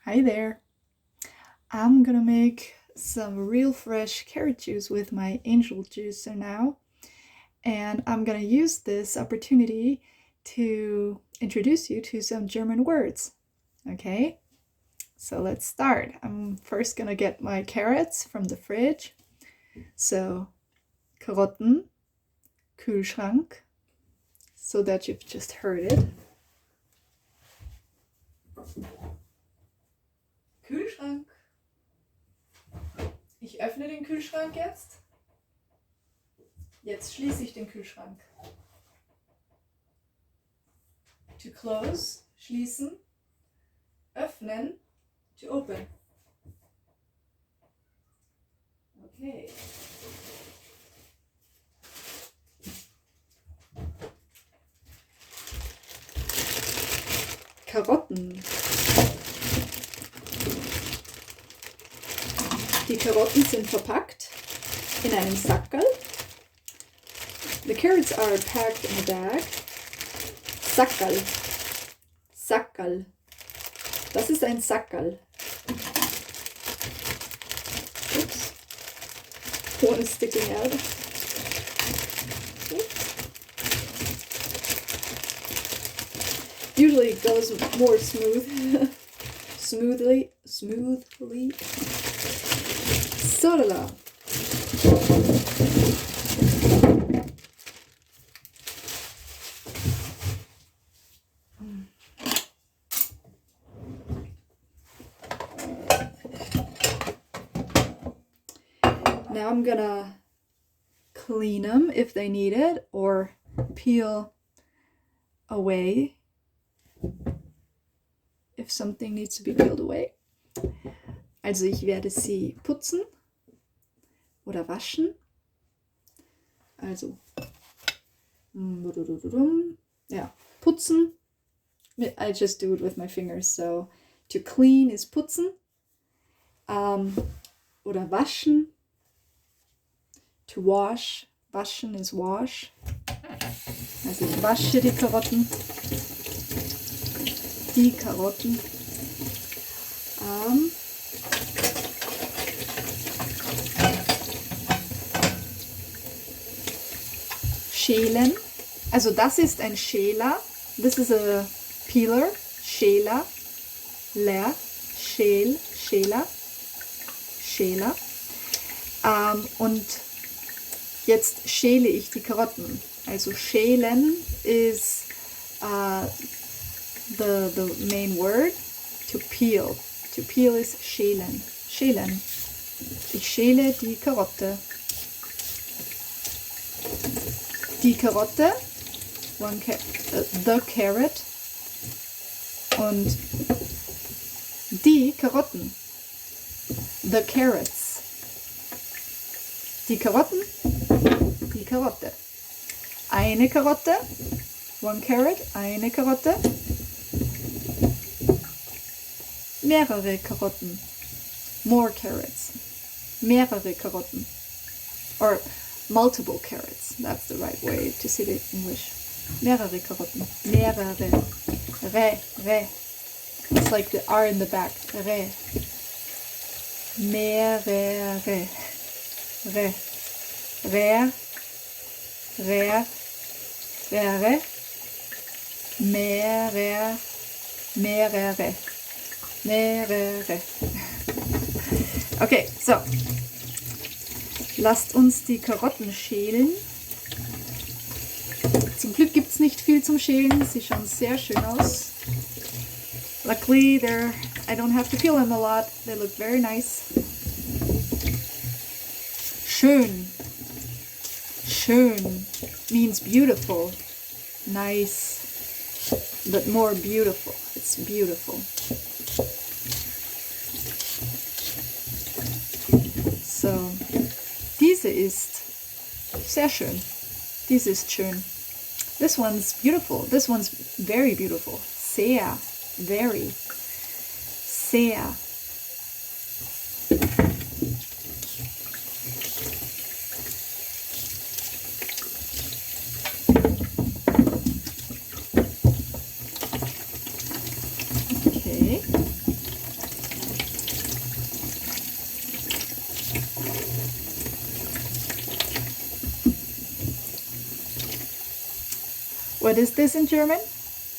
Hi there. I'm gonna make some real fresh carrot juice with my angel juicer now, and I'm gonna use this opportunity to introduce you to some German words. Okay, so let's start. I'm first gonna get my carrots from the fridge. So, Karotten, Kühlschrank, so that you've just heard it. Kühlschrank. Ich öffne den Kühlschrank jetzt. Jetzt schließe ich den Kühlschrank. To close, schließen. Öffnen, to open. Okay. Karotten. Die Karotten sind verpackt in einem Sackerl. The carrots are packed in a bag. Sackerl. Sackerl. Das ist ein Sackerl. Oops. One is sticking out. Usually it goes more smooth. Smoothly. Sodala. Now I'm gonna clean them if they need it, or peel away if something needs to be peeled away. Also ich werde sie putzen oder waschen. Also ja, putzen. I just do it with my fingers. So to clean is putzen. Oder waschen. To wash. Waschen is wash. Also ich wasche die Karotten. Die Karotten. Schälen. Also das ist ein Schäler. This is a peeler. Schäler. Leer. Schäler. Und jetzt schäle ich die Karotten. Also schälen is the main word. To peel. To peel is schälen. Schälen. Ich schäle die Karotte. Die Karotte. The carrot. Und die Karotten. The carrots. Die Karotten. Die Karotte. Eine Karotte. One carrot. Eine Karotte. Mehrere Karotten. More carrots. Mehrere Karotten. Or multiple carrots. That's the right way to say it in English. Mehrere Karotten. Mehrere. Re. It's like the R in the back. Re. Mehrere. Re. Re. Mehrere. Okay, so. Lasst uns die Karotten schälen. Zum Glück gibt es nicht viel zum Schälen. Sie schauen sehr schön aus. Luckily, I don't have to peel them a lot. They look very nice. Schön. Schön means beautiful. Nice. But more beautiful. It's beautiful. So, diese ist sehr schön. Diese ist schön. This one's beautiful. This one's very beautiful. Sehr. Very. Sehr. Okay. What is this in German?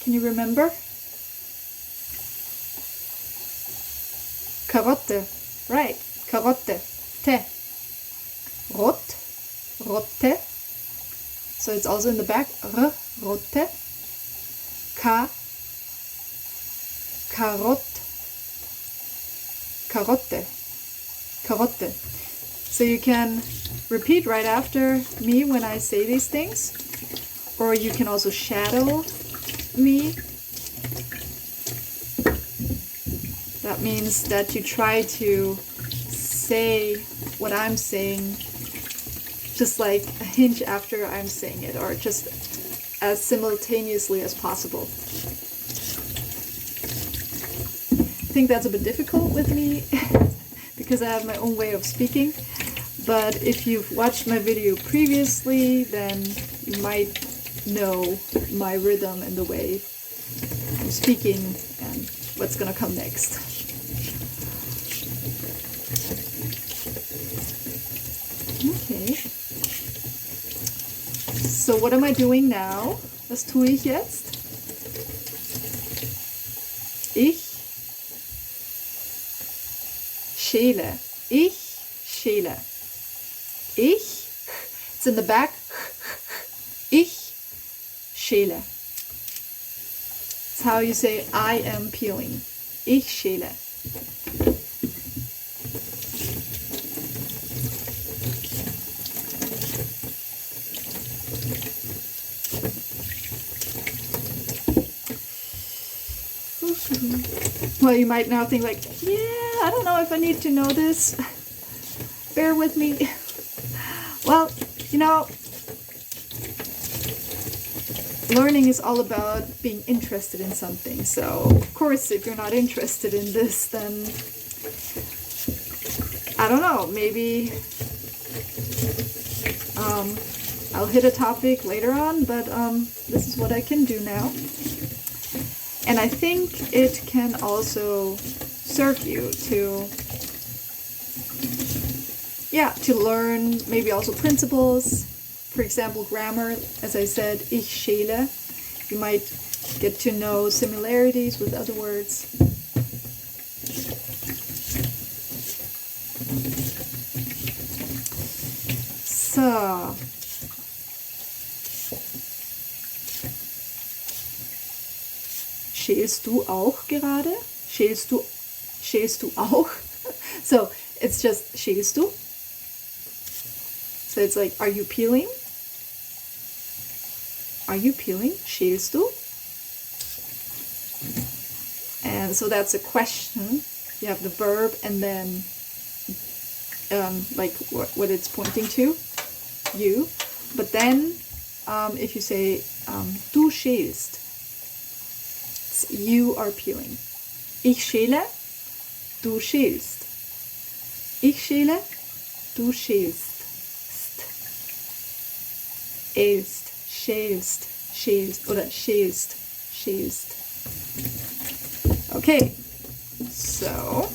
Can you remember? Karotte. Right. Karotte. Te. Rot. Rotte. So it's also in the back. R. Rotte. Ka. Karott. Karotte. Karotte. So you can repeat right after me when I say these things, or you can also shadow me. That means that you try to say what I'm saying just like a hint after I'm saying it, or just as simultaneously as possible. I think that's a bit difficult with me because I have my own way of speaking, but if you've watched my video previously, then you might know my rhythm and the way I'm speaking and what's gonna come next. Okay. So what am I doing now? Was tue ich jetzt? Ich schäle. Ich schäle. Ich, it's in the back. Ich schäle. It's how you say I am peeling. Ich schäle. Well, you might now think like, yeah, I don't know if I need to know this. Bear with me. Well, you know, learning is all about being interested in something. So, of course, if you're not interested in this, then I don't know, maybe I'll hit a topic later on, but this is what I can do now. And I think it can also serve you to learn maybe also principles. For example, grammar, as I said, ich schäle. You might get to know similarities with other words. So, schälst du auch gerade? Schälst du auch? So it's just schälst du. So it's like, are you peeling? Are you peeling? Schälst du? And so that's a question. You have the verb and then like what it's pointing to, you. But then if you say du schälst, you are peeling. Ich schäle, du schälst. Ich schäle, du schälst. Elst, schälst, schälst oder schälst, schälst. Okay, so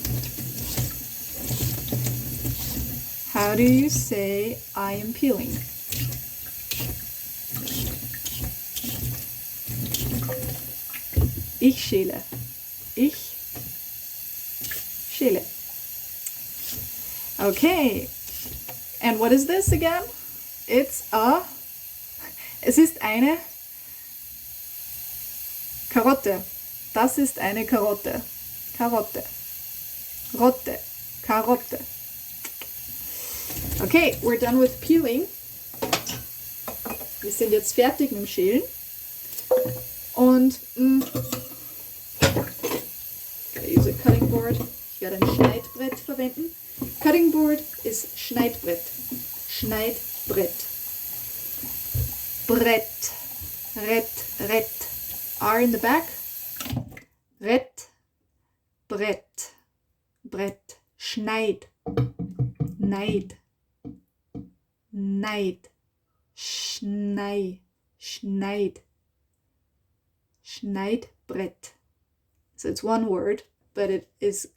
how do you say I am peeling? Ich schäle. Ich schäle. Okay. And what is this again? Es ist eine Karotte. Das ist eine Karotte. Karotte. Rotte. Karotte. Okay, we're done with peeling. Wir sind jetzt fertig mit dem Schälen. Und gotta use a cutting board. Ich werde ein Schneidbrett verwenden. Cutting board ist Schneidbrett. Schneidbrett. Brett. Rett. R in the back. Rett. Brett. Brett. Schneid. Neid. Neid. Schnei. Schneid. Schneidbrett. So it's one word, but it is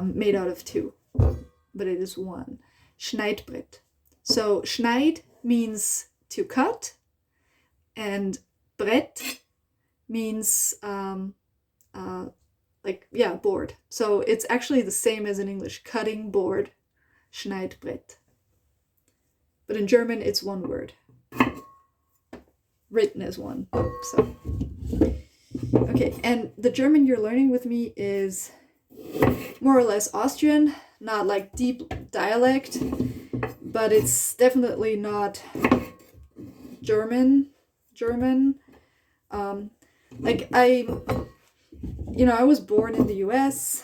made out of two, but it is one. Schneidbrett. So schneid means to cut, And Brett means board. So it's actually the same as in English, cutting board, Schneidbrett. But in German, it's one word. Written as one. So, okay, and the German you're learning with me is more or less Austrian, not like deep dialect, but it's definitely not German. Like I was born in the US,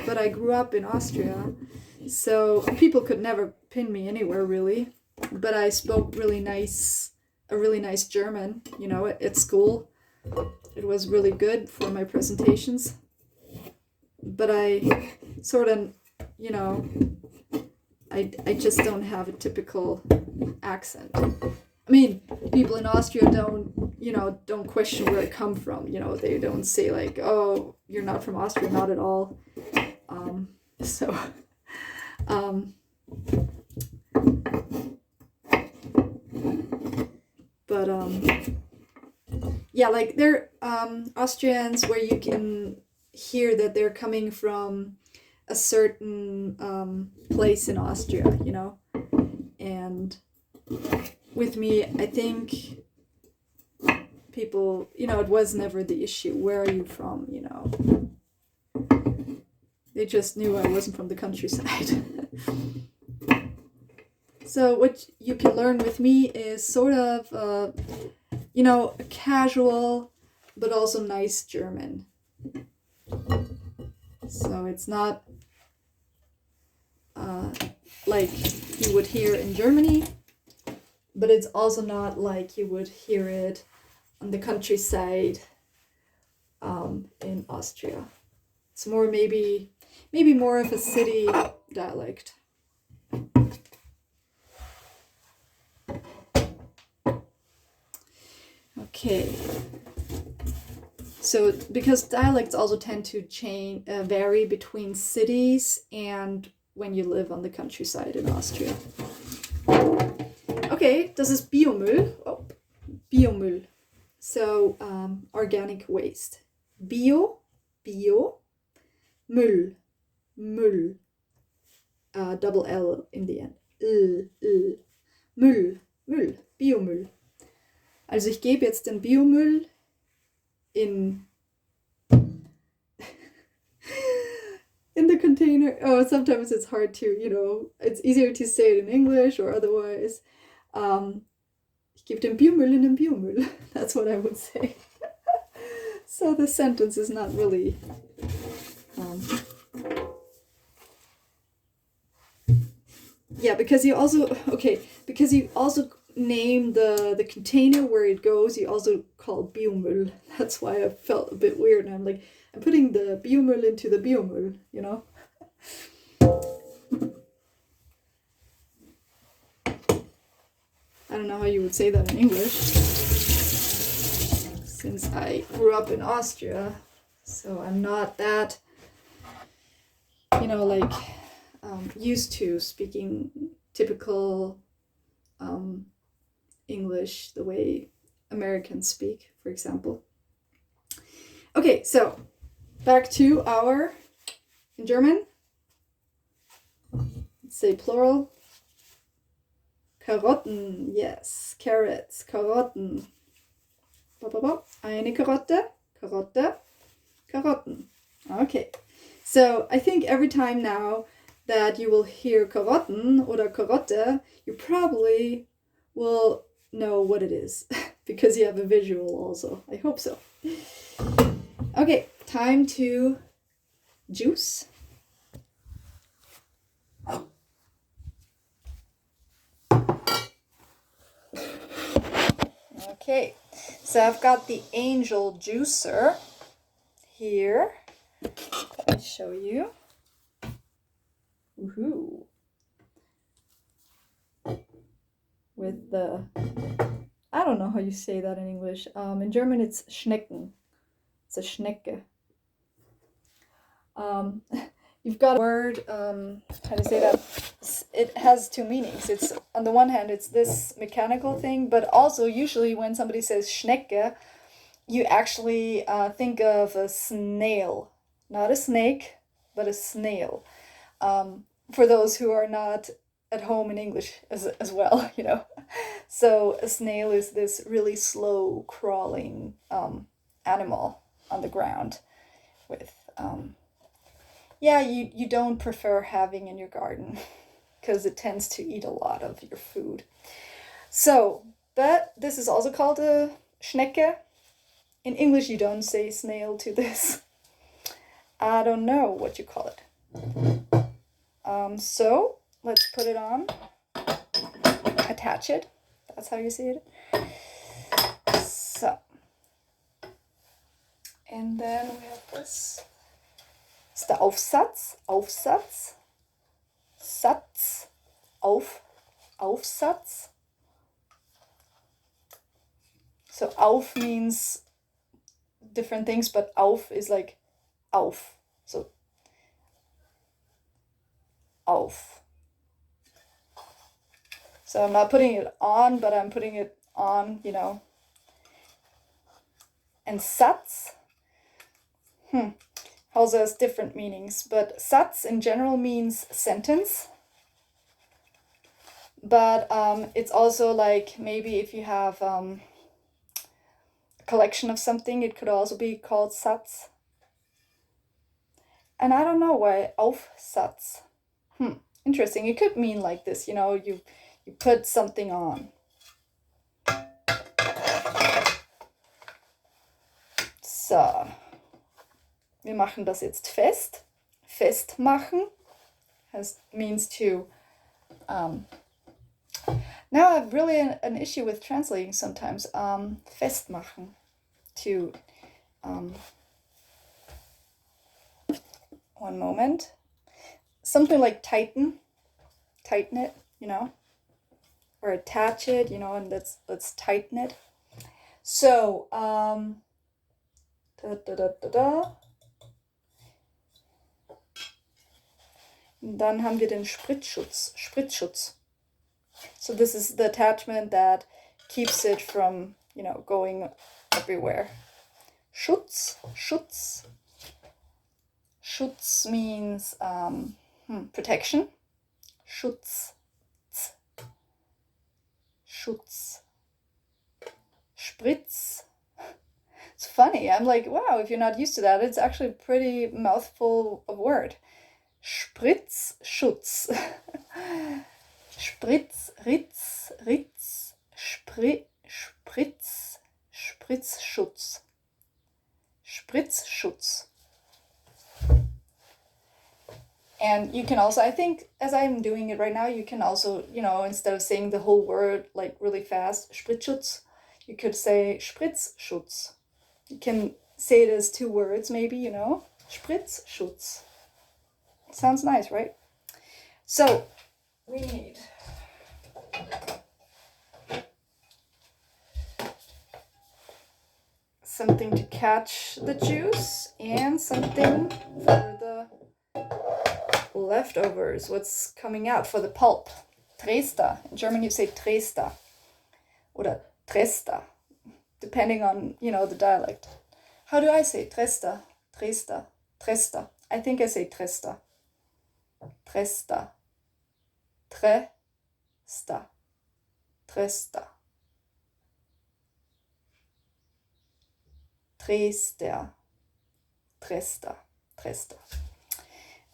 but I grew up in Austria, so people could never pin me anywhere really. But I spoke a really nice German, at school. It was really good for my presentations. But I sort of, I just don't have a typical accent. I mean, people in Austria don't question where I come from. They don't say like, oh, you're not from Austria, not at all. But like they're Austrians where you can hear that they're coming from a certain place in Austria, and with me, I think people, it was never the issue. Where are you from? They just knew I wasn't from the countryside. So what you can learn with me is sort of, a casual, but also nice German. So it's not like you would hear in Germany, but it's also not like you would hear it on the countryside in Austria. It's more maybe more of a city dialect. Okay. So because dialects also tend to vary between cities and when you live on the countryside in Austria. Okay, das ist Biomüll. Oh, Biomüll. So organic waste. Bio, Müll, double L in the end. Müll, Biomüll. Also ich gebe jetzt den Biomüll in the container. Oh, sometimes it's hard to, it's easier to say it in English or otherwise. Ich gebe den Biomüll in den Biomüll. That's what I would say. So the sentence is not really because you also name the container where it goes, you also call Biomüll. That's why I felt a bit weird. And I'm like, I'm putting the Biomüll into the Biomüll, I don't know how you would say that in English, since I grew up in Austria, so I'm not that, used to speaking typical English the way Americans speak, for example. Okay, so back to in German, let's say plural. Karotten, yes, carrots, Karotten. Eine Karotte, Karotten. Okay, so I think every time now that you will hear Karotten oder Karotte, you probably will know what it is because you have a visual also. I hope so. Okay, time to juice. Okay, so I've got the Angel Juicer here. Let me show you. Woohoo! With the, I don't know how you say that in English. In German, it's Schnecken. It's a Schnecke. you've got a word, how to say that? It has two meanings. It's, on the one hand, it's this mechanical thing, but also usually when somebody says Schnecke, you actually think of a snail. Not a snake, but a snail. For those who are not at home in English as well, you know. So a snail is this really slow crawling animal on the ground with, yeah, you don't prefer having in your garden because it tends to eat a lot of your food. So, but this is also called a Schnecke. In English, you don't say snail to this. I don't know what you call it. So let's put it on, attach it. That's how you see it. So, and then we have this. It's the Aufsatz, Aufsatz, Satz, Aufsatz. So auf means different things, but auf is like auf. So auf. So I'm not putting it on, but I'm putting it on, you know. And Satz, also has different meanings, but Satz in general means sentence. But it's also like, maybe if you have a collection of something, it could also be called Satz. And I don't know why Aufsatz. Interesting. It could mean like this, you know, you put something on. So, wir machen das jetzt fest. Festmachen means to. Now I have really an issue with translating sometimes. Festmachen, to. One moment. Something like tighten it, you know, or attach it, you know, and let's tighten it. So, Und dann haben wir den Spritzschutz. So this is the attachment that keeps it from, you know, going everywhere. Schutz. Schutz means protection. Schutz. Spritz. It's funny. I'm like, wow, if you're not used to that, it's actually a pretty mouthful of word. Spritzschutz. Spritz, Ritz, Spritzschutz. And you can also, I think, as I'm doing it right now, you can also, you know, instead of saying the whole word like really fast, Spritzschutz, you could say Spritzschutz. You can say it as two words, maybe, you know, Spritzschutz. Sounds nice, right? So, we need something to catch the juice and something for the leftovers, what's coming out, for the pulp. Trester. In German you say Trester oder Trester, depending on, you know, the dialect. How do I say Trester? Trester. I think I say Trester. Trester.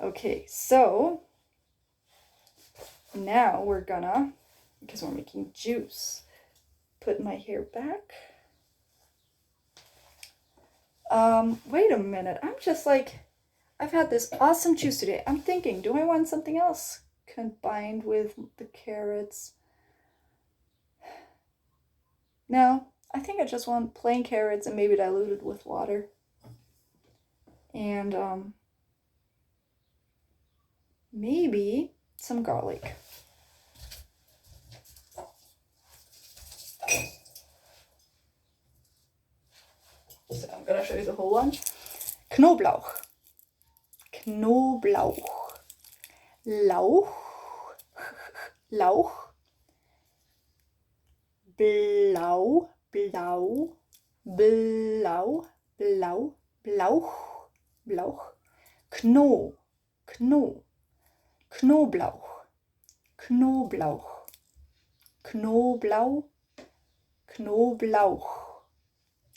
Okay, so now we're gonna, because we're making juice, put my hair back. Wait a minute, I'm just like, I've had this awesome juice today. I'm thinking, do I want something else combined with the carrots? No, I think I just want plain carrots and maybe diluted with water. And maybe some garlic. So I'm gonna show you the whole one. Knoblauch. Knoblauch. Lauch, Lauch. Blau, blau, blau, blau, Blauch, Blauch. Knoblauch, Knoblauch, Knoblauch,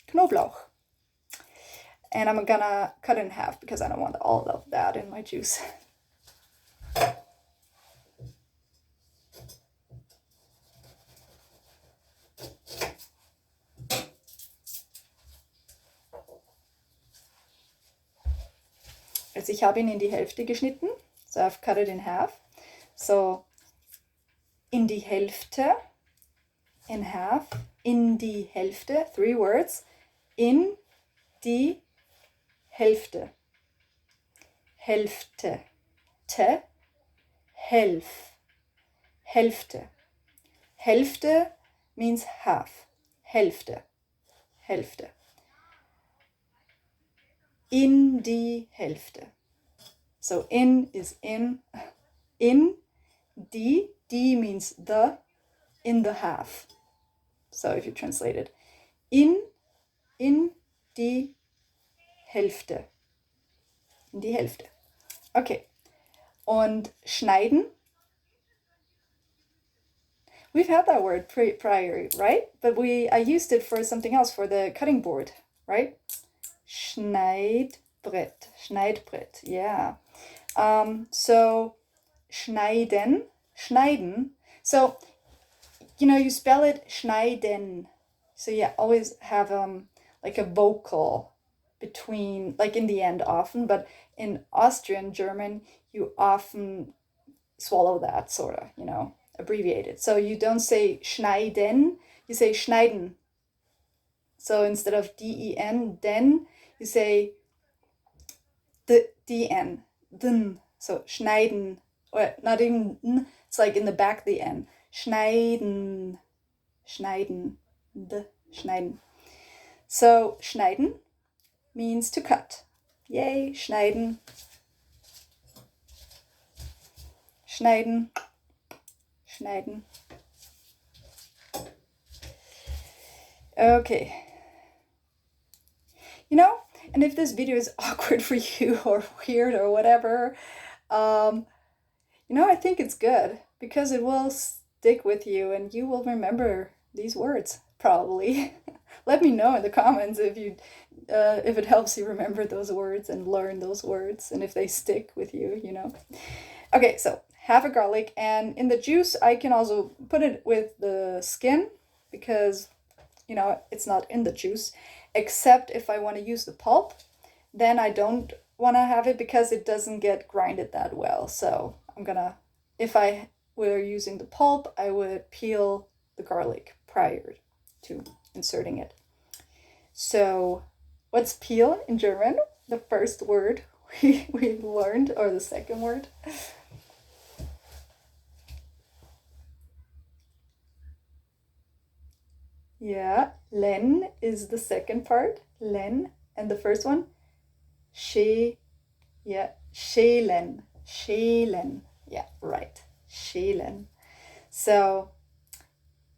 Knoblauch. And I'm gonna cut it in half because I don't want all of that in my juice. Also ich habe ihn in die Hälfte geschnitten. So I've cut it in half. So in die Hälfte, in half, in die Hälfte, 3 words. In die Hälfte. Hälfte. Te. Helf. Hälfte. Hälfte means half. Hälfte. Hälfte. In die Hälfte. So in is in. In die. Die means the. In the half. So if you translate it. In die Hälfte. In die Hälfte. Okay. Und schneiden. We've had that word prior, right? But I used it for something else, for the cutting board, right? Schneidbrett. Schneidbrett, yeah. So schneiden. Schneiden. So, you spell it schneiden. So you always have like a vocal between, like in the end often, but in Austrian German, you often swallow that sort of, abbreviated. So you don't say schneiden, you say schneiden. So instead of D-E-N, den, you say D-N, den. So schneiden, or not even n, it's like in the back, the N. Schneiden, schneiden, schneiden. So schneiden means to cut. Yay, schneiden. Schneiden. Schneiden. Okay. And if this video is awkward for you or weird or whatever, I think it's good because it will stick with you and you will remember these words, probably. Let me know in the comments if it helps you remember those words and learn those words and if they stick with you, Okay, so half a garlic, and in the juice I can also put it with the skin because, it's not in the juice, except if I want to use the pulp, then I don't want to have it because it doesn't get grinded that well. So if I were using the pulp, I would peel the garlic prior to inserting it. So what's peel in German? The first word we learned, or the second word? Yeah, len is the second part, len, and the first one, yeah, schälen, schälen, yeah, right, schälen. So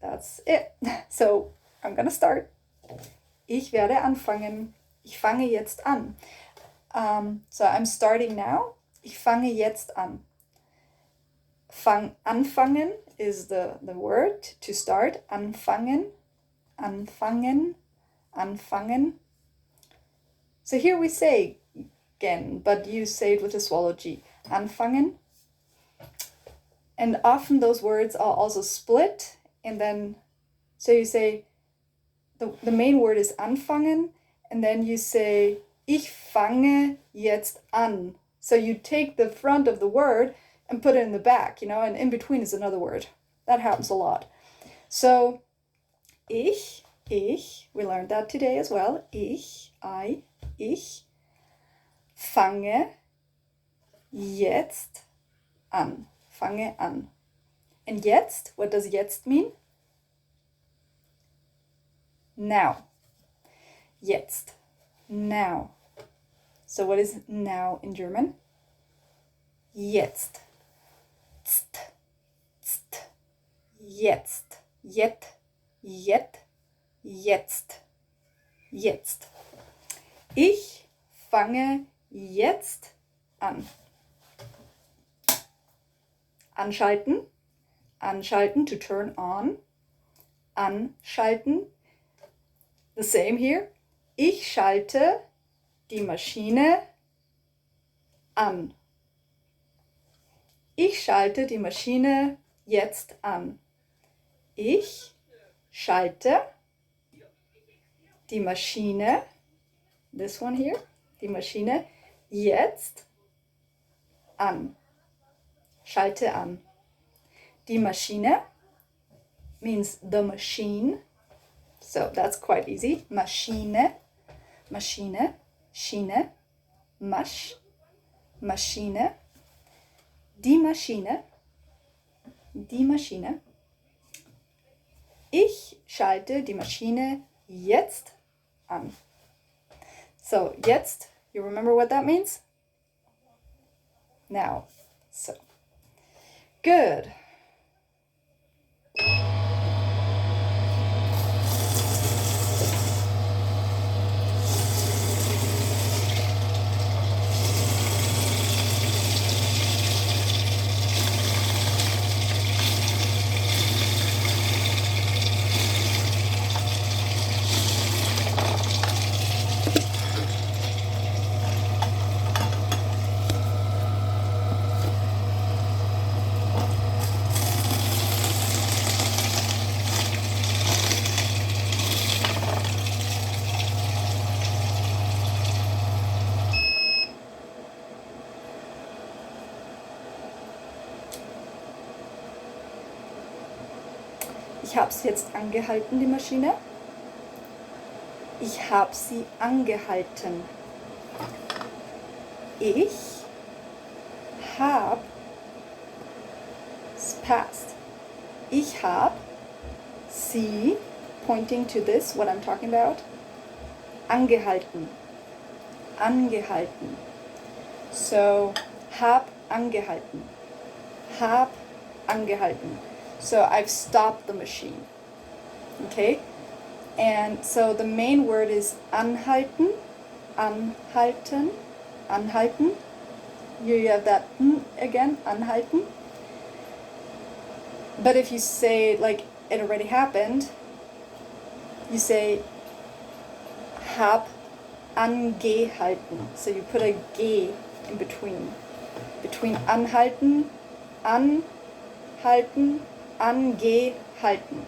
that's it. So I'm gonna start. Ich werde anfangen. Ich fange jetzt an. So I'm starting now. Ich fange jetzt an. Anfangen is the word to start. Anfangen. Anfangen, anfangen. So here we say again, but you say it with a swallow G. Anfangen. And often those words are also split, and then, so you say, the main word is anfangen, and then you say, ich fange jetzt an. So you take the front of the word and put it in the back, and in between is another word. That happens a lot. So, ich, we learned that today as well. Ich fange jetzt an. Fange an. And jetzt, what does jetzt mean? Now. Jetzt. Now. So what is now in German? Jetzt. Tst, tst. Jetzt. Jet. Jet. Jetzt. Jetzt. Ich fange jetzt an. Anschalten. Anschalten, to turn on. Anschalten. The same here. Ich schalte die Maschine an. Ich schalte die Maschine jetzt an. Ich schalte die Maschine, this one here, die Maschine jetzt an. Schalte an. Die Maschine means the machine. So that's quite easy. Maschine, Maschine, Schiene, Maschine. Die Maschine, die Maschine. Ich schalte die Maschine jetzt an. So, jetzt, you remember what that means? Now. So, good. Ich habe sie jetzt angehalten, die Maschine. Ich habe sie angehalten. Ich habe, it's past. Ich habe sie, pointing to this, what I'm talking about, angehalten. Angehalten. So, hab angehalten. Hab angehalten. So I've stopped the machine. Okay? And so the main word is anhalten, anhalten, anhalten. Here you have that again, anhalten. But if you say like it already happened, you say hab angehalten. So you put a G in between. Between anhalten, anhalten, angehalten.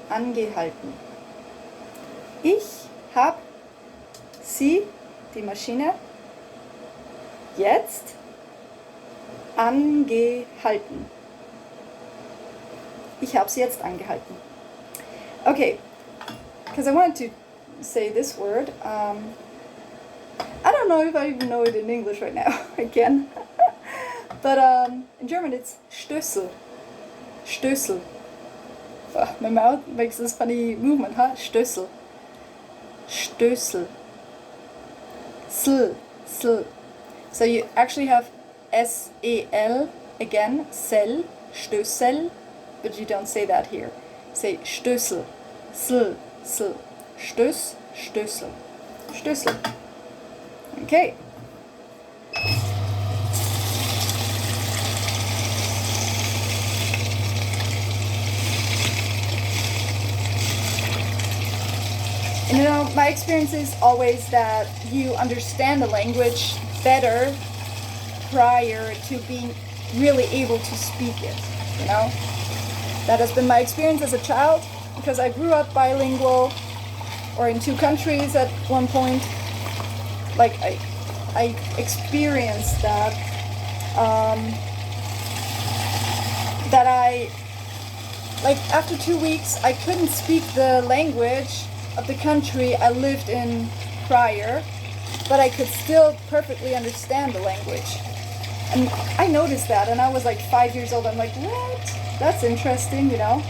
Angehalten. Ich hab sie, die Maschine, jetzt angehalten. Ich habe sie jetzt angehalten. Okay, because I wanted to say this word. I don't know if I even know it in English right now, again. But in German it's Stößel. Stößel. Oh, my mouth makes this funny movement, huh? Stößel. Stößel. Sl. Sl. So you actually have S-E-L again, Sel, Stößel, but you don't say that here. Say Stößel. Sl. Sl. Stöß, Stößel. Stößel. Okay. And you know, my experience is always that you understand the language better prior to being really able to speak it, you know? That has been my experience as a child, because I grew up bilingual, or in two countries at one point. Like, I experienced that, that I, like, after 2 weeks, I couldn't speak the language of the country I lived in prior, but I could still perfectly understand the language. And I noticed that, and I was like 5 years old. I'm like, what? That's interesting, you know?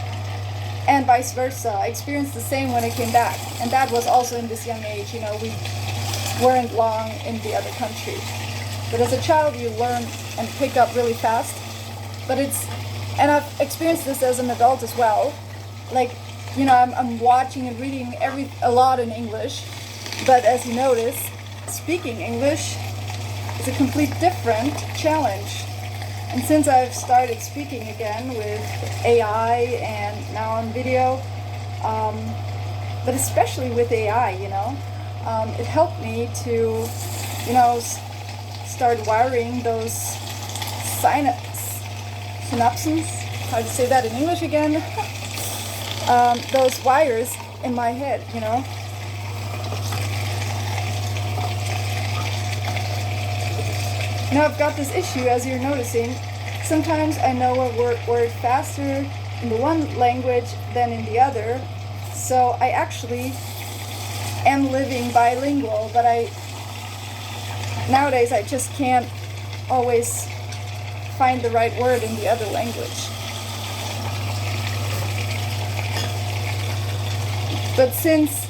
And vice versa. I experienced the same when I came back. And that was also in this young age, you know, we weren't long in the other country. But as a child, you learn and pick up really fast. But and I've experienced this as an adult as well. Like, you know, I'm watching and reading a lot in English, but as you notice, speaking English is a complete different challenge. And since I've started speaking again with AI and now on video, but especially with AI, you know, it helped me to, you know, start wiring those synapses, how to say that in English again, those wires in my head, you know. Now I've got this issue, as you're noticing. Sometimes I know a word faster in the one language than in the other. So I actually am living bilingual, but nowadays I just can't always find the right word in the other language. But since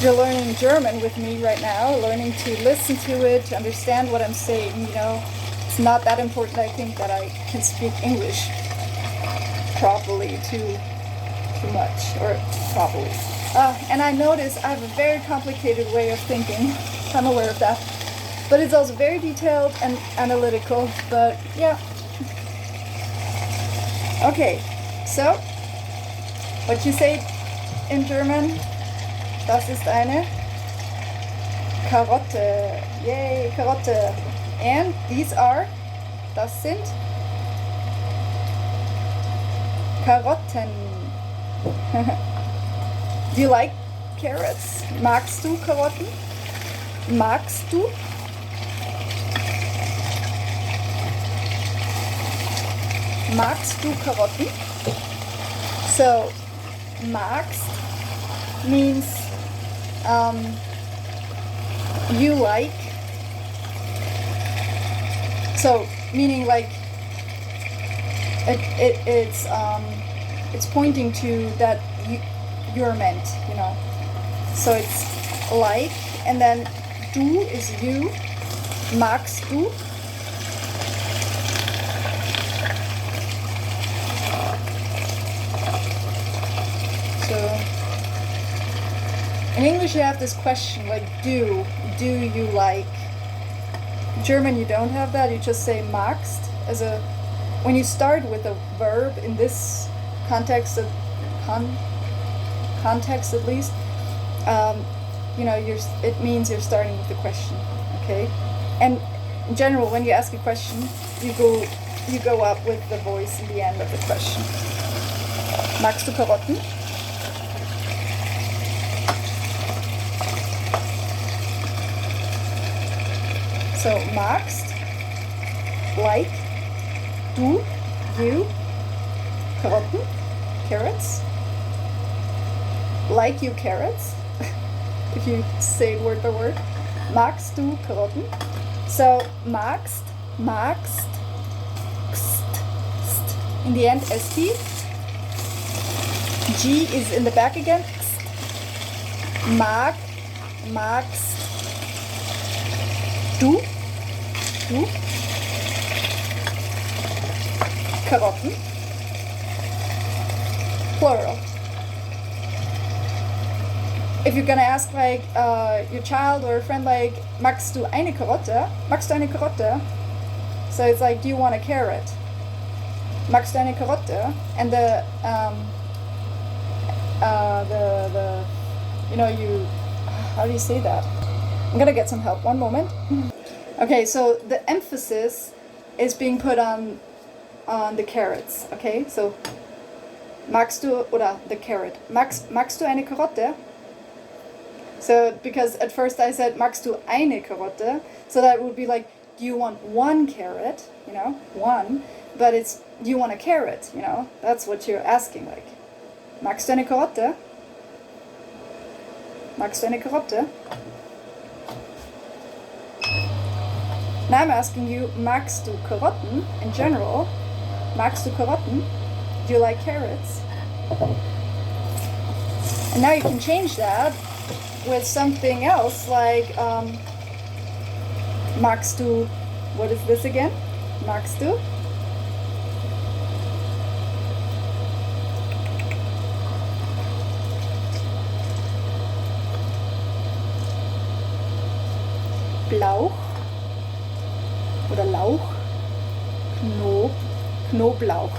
you're learning German with me right now, learning to listen to it, to understand what I'm saying, you know, it's not that important, I think, that I can speak English properly too much, or properly. And I notice I have a very complicated way of thinking. I'm aware of that. But it's also very detailed and analytical, but yeah. Okay, so, what you say in German? Das ist eine Karotte. Yay, Karotte. And these are, das sind Karotten. Do you like carrots? Magst du Karotten? Magst du? Magst du Karotten? So, magst means you like. So, meaning like it's pointing to that you're meant, you know. So it's like, and then du is you. Magst du? So in English you have this question like do you like? In German you don't have that, you just say magst as a, when you start with a verb in this context of context at least, you know, it means you're starting with the question, okay? And in general, when you ask a question, you go up with the voice in the end of the question. Magst du Karotten? So magst, like, du, you, Karotten, carrots, like you carrots, if you say it word by word. Magst du Karotten? So magst, st, in the end st. G is in the back again. St. Magst du Karotten? Plural. If you're gonna ask like your child or a friend like, magst du eine Karotte? Magst du eine Karotte? So it's like, do you want a carrot? Magst du eine Karotte? And the you know, how do you say that? I'm gonna get some help. One moment. Okay, so the emphasis is being put on the carrots. Okay, so magst du, oder the carrot. Magst du eine Karotte? So, because at first I said, magst du eine Karotte? So that would be like, do you want one carrot? You know, one. But it's, do you want a carrot? You know, that's what you're asking, like. Magst du eine Karotte? Magst du eine Karotte? Now I'm asking you, magst du Karotten in general? Magst du Karotten? Do you like carrots? And now you can change that with something else, like Magst du, what is this again? Magst du? Blauch oder Lauch? Knoblauch.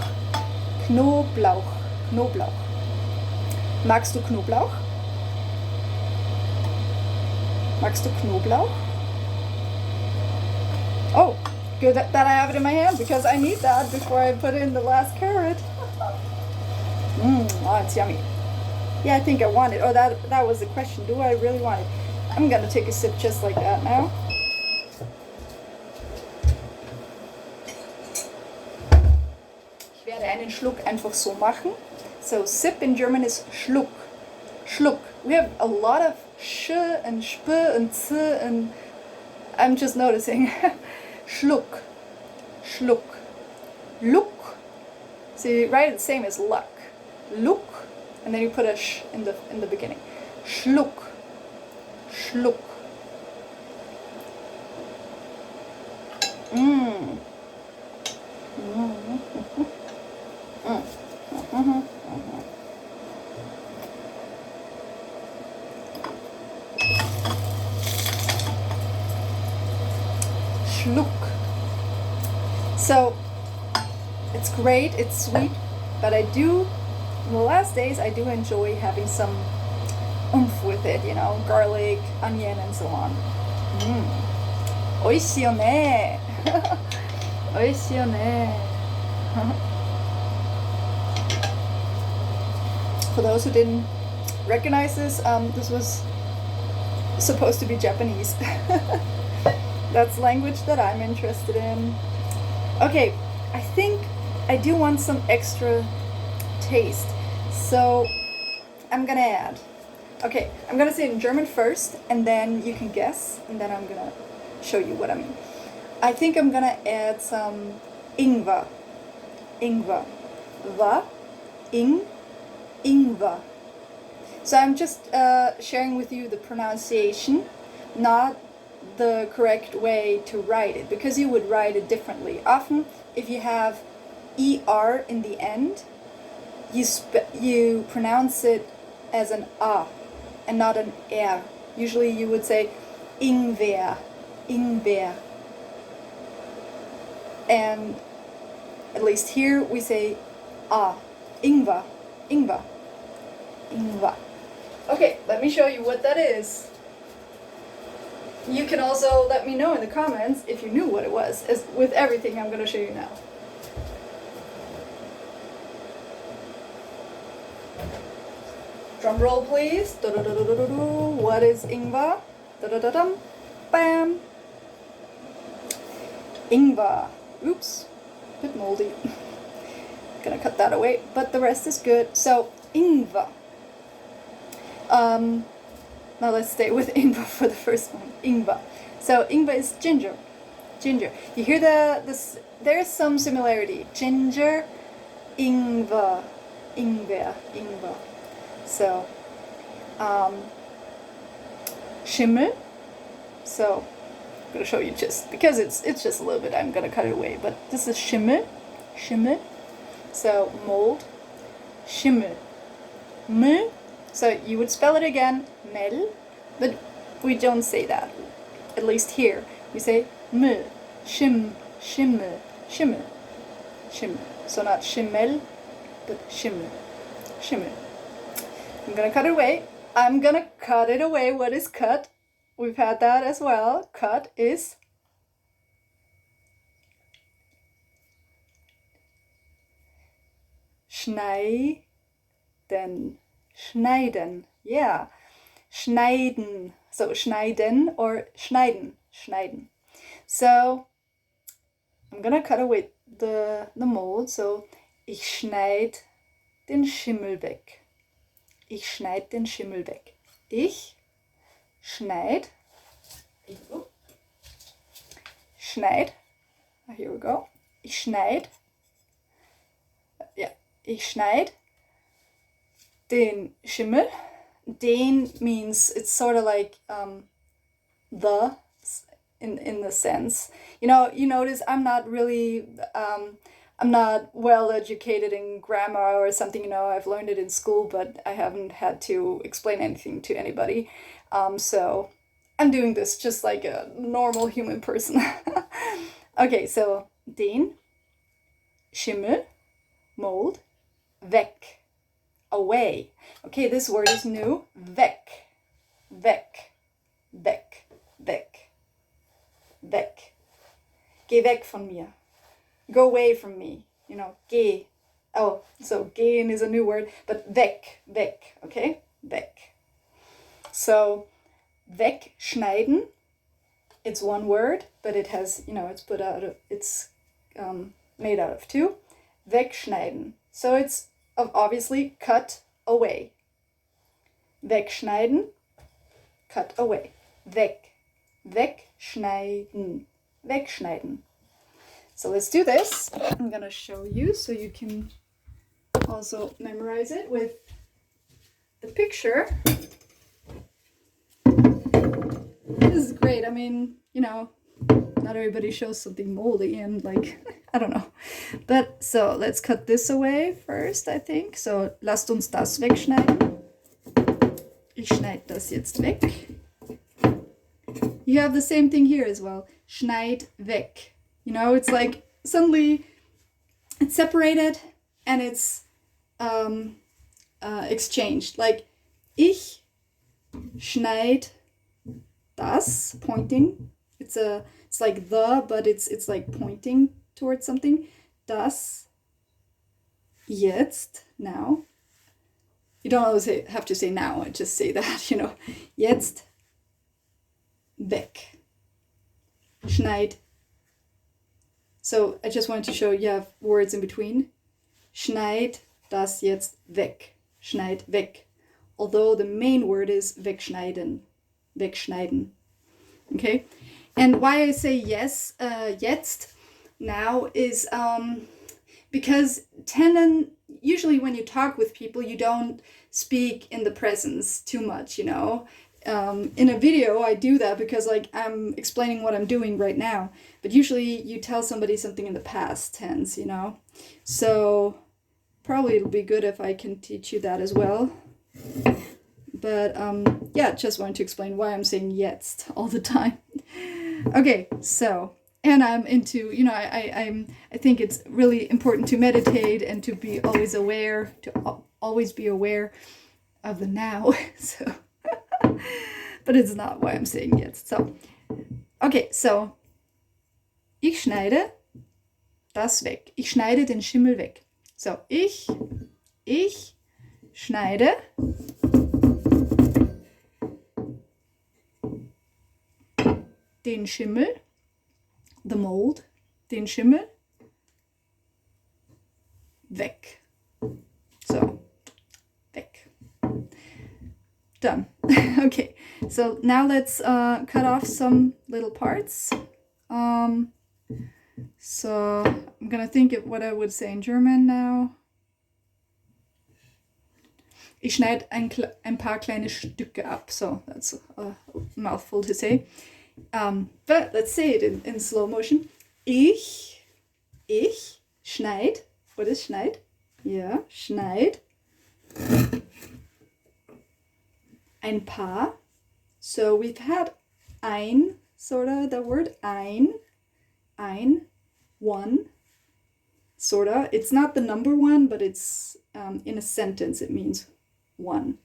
Knoblauch. Knoblauch. Magst du Knoblauch? Magst du Knoblauch? Oh, good that I have it in my hand because I need that before I put in the last carrot. Oh, it's yummy. Yeah, I think I want it. Oh, that was the question. Do I really want it? I'm gonna take a sip just like that now. Ich werde einen Schluck einfach so machen. So sip in German is Schluck. Schluck. We have a lot of sh and sp and z and I'm just noticing. Schluck. Schluck. Look. See, right? The same as luck. Look. And then you put a sh in the beginning. Schluck. Schluck. Schluck. So it's great, it's sweet, but in the last days I do enjoy having some oomph with it, you know, garlic, onion, and so on. Oishii ne. Oishii ne. For those who didn't recognize this, this was supposed to be Japanese. That's language that I'm interested in. Okay, I think I do want some extra taste, so I'm gonna add. Okay, I'm gonna say it in German first, and then you can guess, and then I'm gonna show you what I mean. I think I'm gonna add some Ingwer. Ingwer. Ingwer. So I'm just sharing with you the pronunciation, not the correct way to write it, because you would write it differently. Often, if you have ER in the end, you pronounce it as an A and not an R. Usually you would say Ingwer, Ingwer. And at least here we say A, Ingwer, Ingwer, Ingwer. Okay, let me show you what that is. You can also let me know in the comments if you knew what it was, as with everything I'm going to show you now. Drum roll, please. What is Ingwer? Bam. Ingwer. Oops, a bit moldy. Gonna cut that away, but the rest is good. So Ingwer. Now let's stay with Ingwer for the first one. Ingwer. So Ingwer is ginger. Ginger. You hear there's some similarity. Ginger, Ingwer, Ingwer, Ingwer. So Schimmel. So I'm gonna show you just because it's just a little bit. I'm gonna cut it away, but this is Schimmel. Schimmel. So mold. Schimmel. M. So you would spell it again, Mel, but we don't say that. At least here, we say M, Shim, Schimmel, Schimmel, Schimmel. So not Schimmel, but Schimmel, Schimmel. I'm gonna cut it away. I'm gonna cut it away. What is cut? We've had that as well. Cut is schneiden. Schneiden, yeah. Schneiden. So schneiden or schneiden. Schneiden. So I'm gonna cut away the mold. So ich schneid den Schimmel weg. Ich schneid den Schimmel weg. Ich schneid. Schneid. Here we go. Ich schneid. Yeah. Ich schneid den Schimmel. Den means it's sort of like the in the sense. You notice I'm not really I'm not well educated in grammar or something. I've learned it in school, but I haven't had to explain anything to anybody. So I'm doing this just like a normal human person. Okay, so den, Schimmel, mold, weg, away. Okay, this word is new. Weg, weg, weg, weg, weg. Geh weg von mir. Go away from me. Geh. Oh, so gehen is a new word, but weg, weg, okay? Weg. So, wegschneiden, it's one word, but it has, it's made out of two. Wegschneiden. So it's obviously cut away. Wegschneiden, cut away. Weg. Wegschneiden. Wegschneiden. So let's do this. I'm gonna show you so you can also memorize it with the picture. This is great. I mean, not everybody shows something moldy and like, I don't know. But so let's cut this away first, I think. So lasst uns das wegschneiden. Ich schneide das jetzt weg. You have the same thing here as well. Schneid weg. It's like suddenly it's separated and it's exchanged. Like ich schneid das, pointing. It's like the, but it's like pointing towards something. Das jetzt, now. You don't always have to say now, I just say that, Jetzt weg. Schneid. So I just wanted to show you have words in between. Schneid das jetzt weg. Schneid weg. Although the main word is wegschneiden. Wegschneiden. Okay? And why I say yes, jetzt, now is because usually when you talk with people, you don't speak in the presence too much, In a video, I do that because like I'm explaining what I'm doing right now. But usually you tell somebody something in the past tense, So probably it'll be good if I can teach you that as well. But just wanted to explain why I'm saying jetzt all the time. Okay, so, and I'm into, I think it's really important to meditate and to be always aware, always be aware of the now. So, but it's not why I'm saying jetzt. So, okay, so, ich schneide das weg. Ich schneide den Schimmel weg. So, ich schneide den Schimmel, the mold, den Schimmel weg. So, weg. Done. Okay, so now let's cut off some little parts. So I'm gonna think of what I would say in German now. Ich schneide ein paar kleine Stücke ab. So that's a mouthful to say. But let's say it in slow motion. Ich schneid. What is schneid? Yeah, schneid. Ein paar. So we've had ein, sort of, the word ein, one, sort of. It's not the number one, but it's in a sentence, it means one.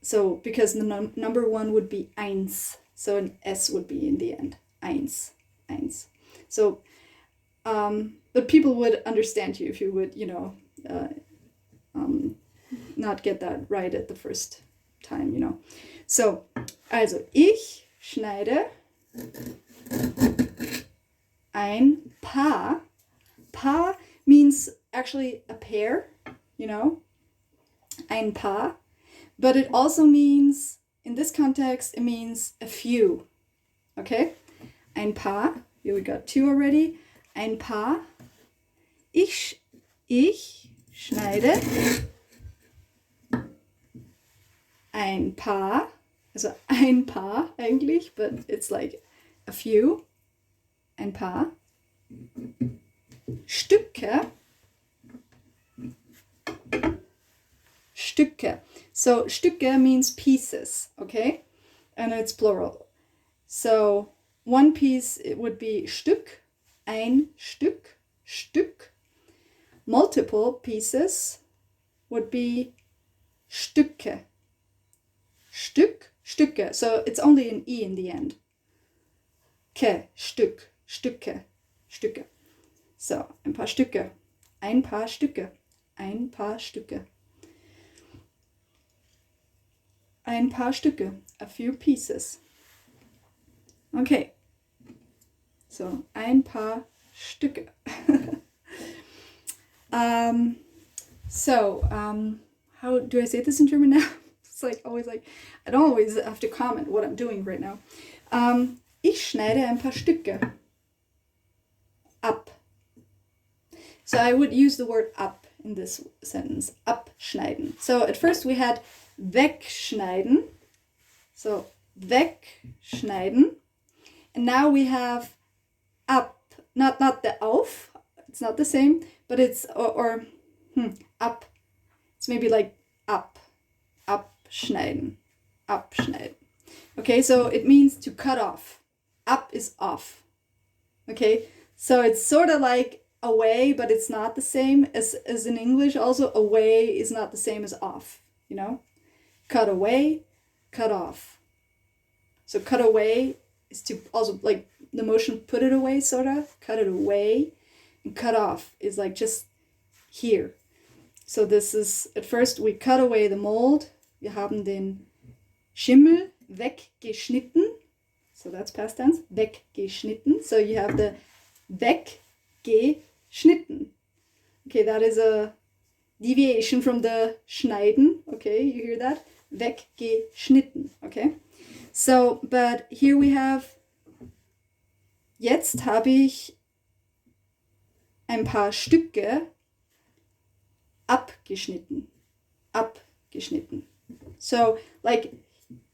So because the number one would be eins. So an S would be in the end. Eins. So, but people would understand you if you would, not get that right at the first time, So, also, ich schneide ein Paar. Paar means actually a pair, Ein Paar. But it also means, in this context, it means a few. Okay? Ein Paar. Here we got two already. Ein Paar. Ich schneide ein Paar. Also ein Paar eigentlich, but it's like a few, ein paar. Stücke, Stücke. So Stücke means pieces, okay? And it's plural. So one piece, it would be Stück, ein Stück, Stück. Multiple pieces would be Stücke, Stück, Stücke. So it's only an E in the end. Ke, Stück, Stücke, Stücke. So, ein paar Stücke, ein paar Stücke, ein paar Stücke. Ein paar Stücke, a few pieces. Okay. So, ein paar Stücke. How do I say this in German now? It's like always like, I don't always have to comment what I'm doing right now. Ich schneide ein paar Stücke ab. So I would use the word ab in this sentence, abschneiden. So at first we had wegschneiden. So wegschneiden. And now we have ab, not the auf, it's not the same, but it's, ab. It's maybe like ab, abschneiden, abschneiden. Okay, so it means to cut off. Ab is off. Okay, so it's sort of like away, but it's not the same as in English. Also, away is not the same as off, you know? Cut away, cut off. So cut away is to also like the motion put it away, sort of, cut it away. And cut off is like just here. So this is, at first we cut away the mold. Wir haben den Schimmel weggeschnitten. So that's past tense, weggeschnitten. So you have the weggeschnitten. Okay, that is a deviation from the schneiden. Okay, you hear that? Weggeschnitten. Okay. So, but here we have, jetzt habe ich ein paar Stücke abgeschnitten. Abgeschnitten. So, like,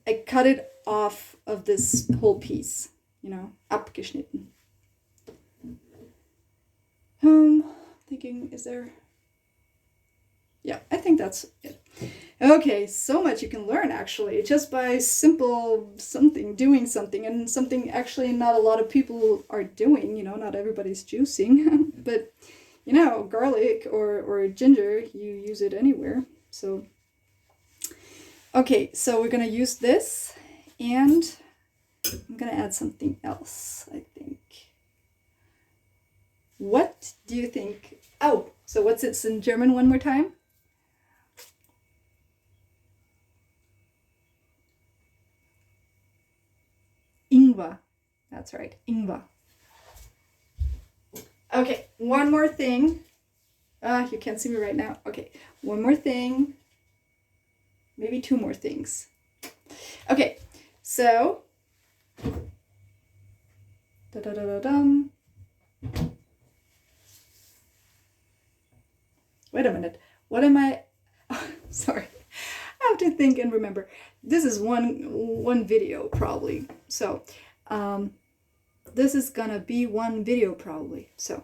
I cut it off of this whole piece, you know, abgeschnitten. Thinking, is there? Yeah, I think that's it. Okay, so much you can learn actually, just by simple something, doing something, and something actually not a lot of people are doing, you know, not everybody's juicing, but, you know, garlic or ginger, you use it anywhere, so. Okay, so we're gonna use this, and I'm gonna add something else, I think. What do you think? Oh, so what's it in German one more time? Ingwer. That's right, Ingwer. Okay, one more thing. You can't see me right now. Okay, one more thing. Maybe two more things. Okay, so. Da-da-da-da-dum. Wait a minute. What am I? Oh, sorry. I have to think and remember. This is one video probably. So, this is gonna be one video probably. So,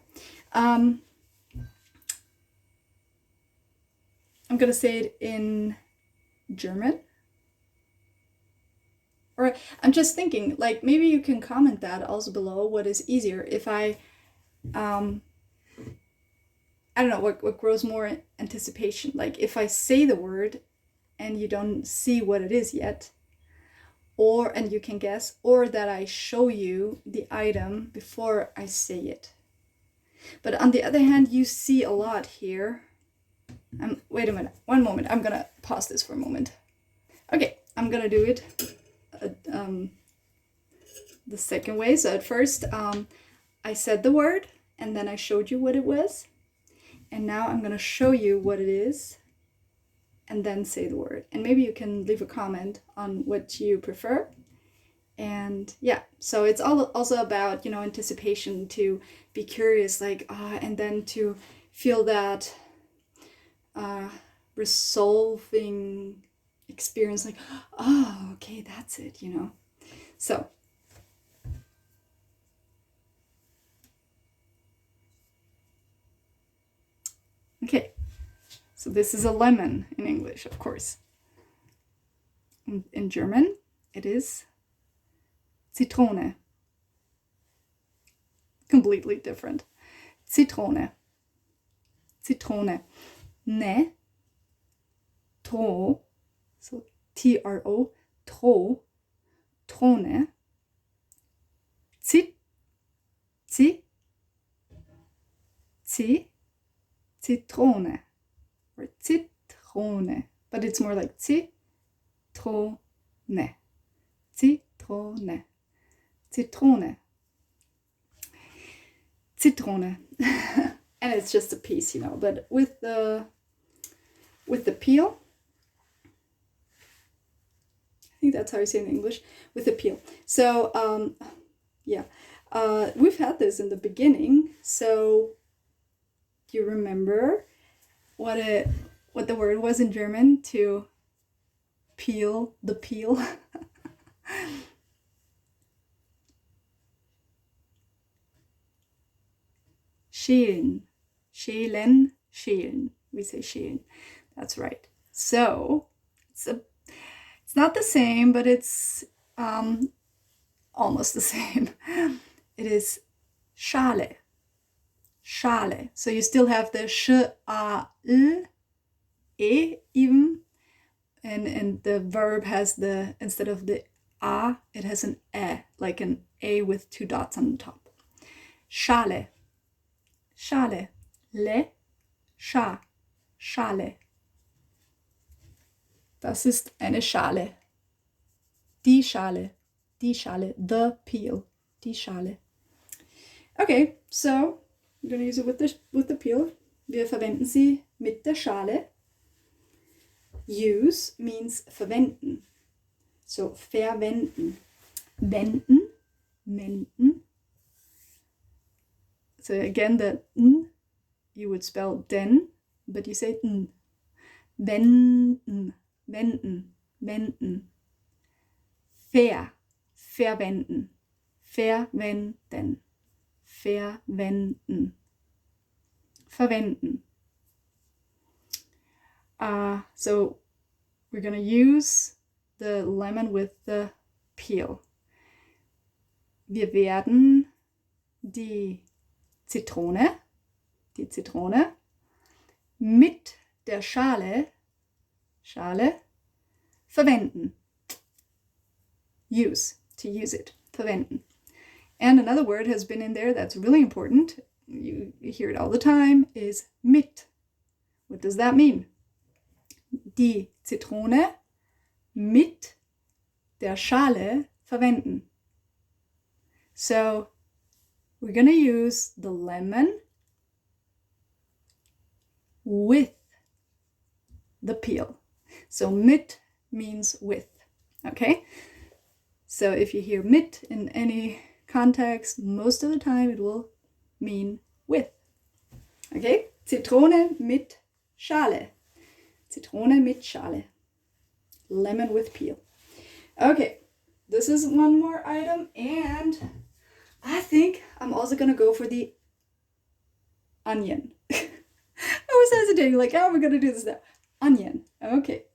I'm gonna say it in German. Or I'm just thinking, like, maybe you can comment that also below. What is easier if I don't know, what grows more anticipation? Like if I say the word and you don't see what it is yet, and you can guess, or that I show you the item before I say it. But on the other hand, you see a lot here. Wait a minute, one moment, I'm gonna pause this for a moment. Okay, I'm gonna do it the second way. So at first, I said the word and then I showed you what it was. And now I'm gonna show you what it is and then say the word. And maybe you can leave a comment on what you prefer. And yeah, so it's also about, you know, anticipation, to be curious, like, and then to feel that resolving experience, like, oh, okay, that's it, you know. So Okay, so this is a lemon in English, of course. In German, it is Zitrone. Completely different. Zitrone. Zitrone. Ne. Tro. So T-R-O. Tro. Trone. Zitrone. Or Zitrone. But it's more like Zitrone. Zitrone. Zitrone. Zitrone. And it's just a piece, you know, but with the peel, I think that's how you say it in English, with the peel. So yeah, we've had this in the beginning. So do you remember what the word was in German to peel the peel? Schälen. Schälen. Schälen. We say schälen. That's right. So it's not the same, but it's almost the same. It is Schale. Schale. So you still have the sh-a-l, e even, and the verb has the, instead of the a, it has an e, like an a with two dots on the top. Schale. Schale. Le. Scha. Schale. Das ist eine Schale. Die Schale. Die Schale. The peel. Die Schale. Okay, so I'm going to use it with the peel. Wir verwenden sie mit der Schale. Use means verwenden. So verwenden. Wenden. Menden. So again, the n, you would spell den, but you say n. Wenden. Wenden. Wenden. Verwenden. Verwenden. Verwenden. Verwenden. So we're going to use the lemon with the peel. Wir werden die Zitrone mit der Schale verwenden. Use, to use it, verwenden. And another word has been in there that's really important. You hear it all the time, is mit. What does that mean? Die Zitrone mit der Schale verwenden. So we're going to use the lemon with the peel. So mit means with, okay? So if you hear mit in any context, most of the time it will mean with. Okay? Zitrone mit Schale. Zitrone mit Schale. Lemon with peel. Okay, this is one more item, and I think I'm also gonna go for the onion. I was hesitating, like, how are we gonna do this now? Onion. Okay.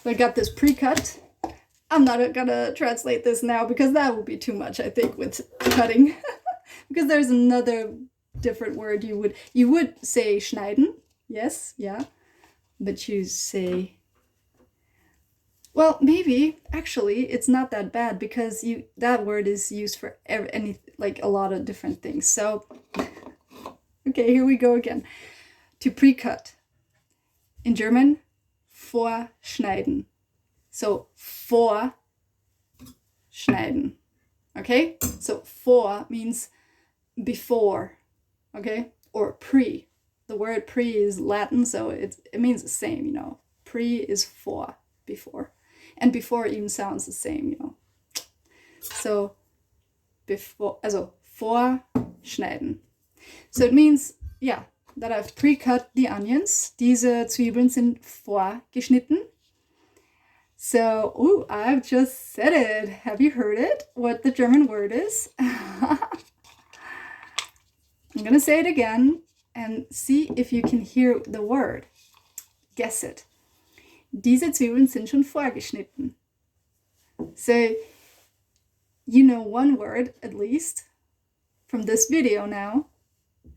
I got this pre-cut. I'm not gonna translate this now because that would be too much, I think, with cutting. Because there's another different word you would say schneiden. Yes, yeah. But you say, well, maybe actually it's not that bad because that word is used for any, like, a lot of different things. So okay, here we go again. To pre-cut. In German, vorschneiden. So vorschneiden. Okay? So vor means before. Okay? Or pre. The word pre is Latin, so it means the same, you know. Pre is vor, before. And before even sounds the same, you know. So before, also vorschneiden. So it means, yeah, that I've pre-cut the onions. Diese Zwiebeln sind vorgeschnitten. So, ooh, I've just said it. Have you heard it? What the German word is? I'm gonna say it again and see if you can hear the word. Guess it. Diese Zwiebeln sind schon vorgeschnitten. So, you know one word at least from this video now.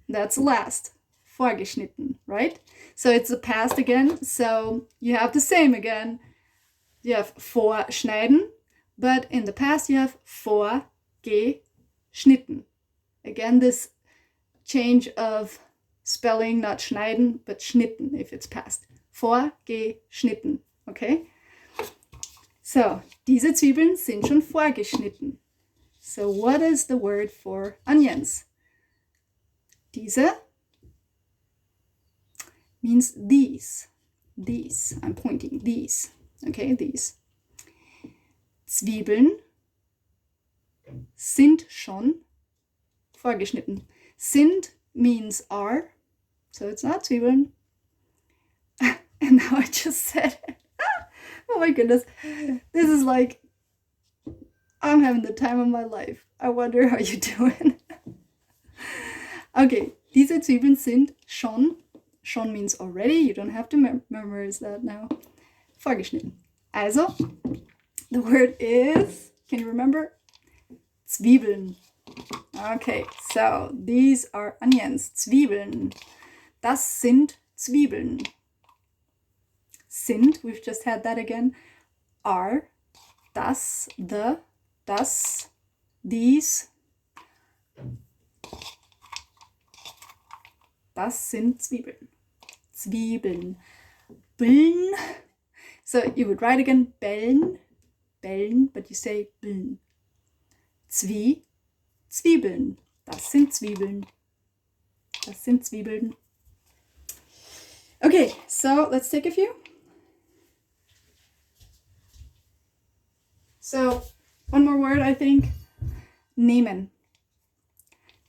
That's last. Vorgeschnitten, right? So it's the past again. So you have the same again. You have vorschneiden, but in the past you have vorgeschnitten. Again, this change of spelling, not schneiden, but schnitten if it's past. Vorgeschnitten, okay? So, diese Zwiebeln sind schon vorgeschnitten. So what is the word for onions? Diese means these. These, I'm pointing, these. Okay, these. Zwiebeln sind schon vorgeschnitten. Sind means are, so it's not Zwiebeln. And now I just said it. Oh my goodness. This is like, I'm having the time of my life. I wonder how you're doing. Okay, diese Zwiebeln sind schon. Schon means already. You don't have to memorize that now. Vorgeschnitten. Also, the word is, can you remember? Zwiebeln. Okay, so these are onions. Zwiebeln. Das sind Zwiebeln. Sind, we've just had that again. Are, das, the, das, these. Das sind Zwiebeln. Zwiebeln. Bällen. So you would write again bellen, bellen, but you say bällen. Zwiebeln. Das sind Zwiebeln. Das sind Zwiebeln. Okay, so let's take a few. So one more word, I think. Nehmen.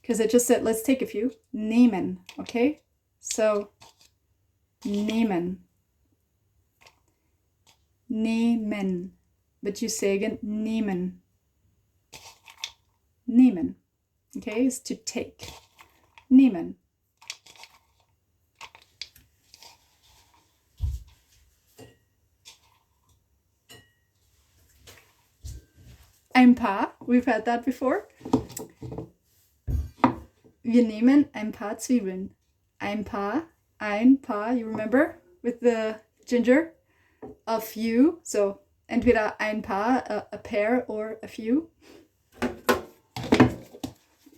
Because I just said, let's take a few. Nehmen, okay? So, nehmen. Nehmen. But you say again, nehmen. Nehmen. Okay, is to take. Nehmen. Ein paar, we've had that before. Wir nehmen ein paar Zwiebeln. Ein paar, you remember? With the ginger? A few, so entweder ein paar, a pair, or a few.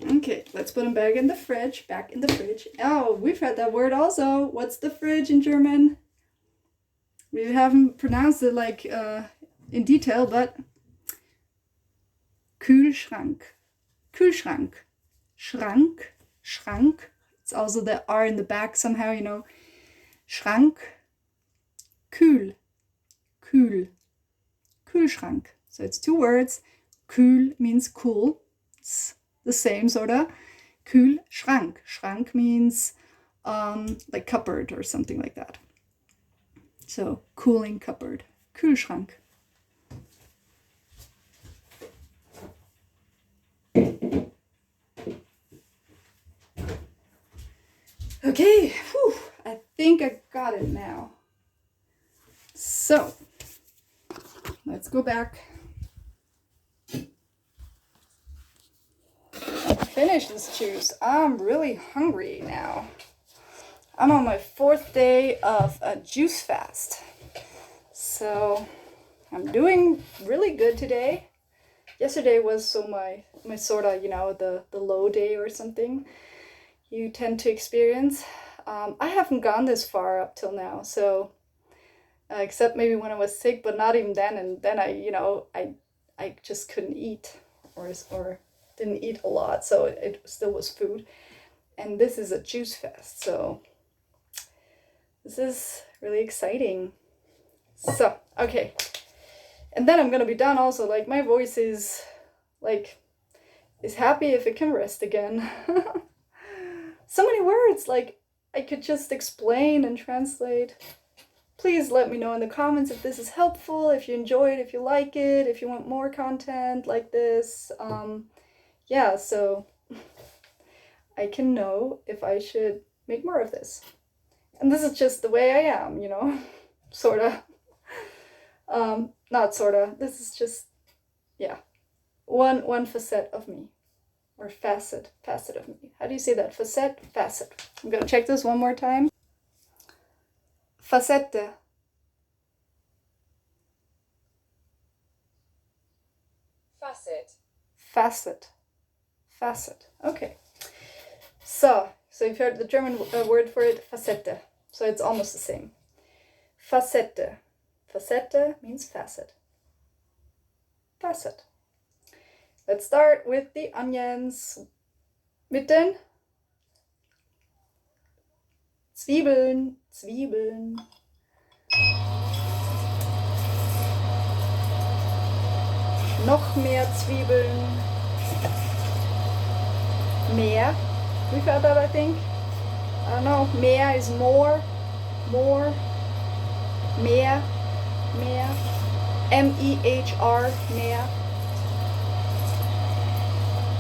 Okay, let's put them back in the fridge. Oh, we've had that word also. What's the fridge in German? We haven't pronounced it like in detail, but Kühlschrank. Kühlschrank. Schrank. It's also the R in the back somehow, you know. Schrank. Kühl. Kühlschrank. So it's two words. Kühl means cool. It's the same sorta. Kühlschrank. Schrank means like cupboard or something like that. So cooling cupboard. Kühlschrank. Okay, whew, I think I got it now. So, let's go back. Finish this juice. I'm really hungry now. I'm on my 4th day of a juice fast. So, I'm doing really good today. Yesterday was so my sorta, you know, the low day or something you tend to experience. I haven't gone this far up till now, so except maybe when I was sick, but not even then. And then I just couldn't eat or didn't eat a lot, so it still was food. And this is a juice fast, so this is really exciting. So, okay. And then I'm gonna be done also. Like, my voice is happy if it can rest again. So many words, like I could just explain and translate. please let me know in the comments if this is helpful, if you enjoy it, if you like it, if you want more content like this. Yeah, so I can know if I should make more of this. And this is just the way I am, you know, sorta. Not sorta. This is just, yeah, one facet of me, or facet of me. How do you say that? Facet. I'm gonna check this one more time. Facette. Facet. Okay. So you've heard the German word for it, Facette. So it's almost the same. Facette. Facette means facet. Facet. Let's start with the onions. Mit den Zwiebeln. Noch mehr Zwiebeln. Mehr. We've heard that, I think. I don't know. Mehr is more. Mehr. M-E-H-R. Mehr.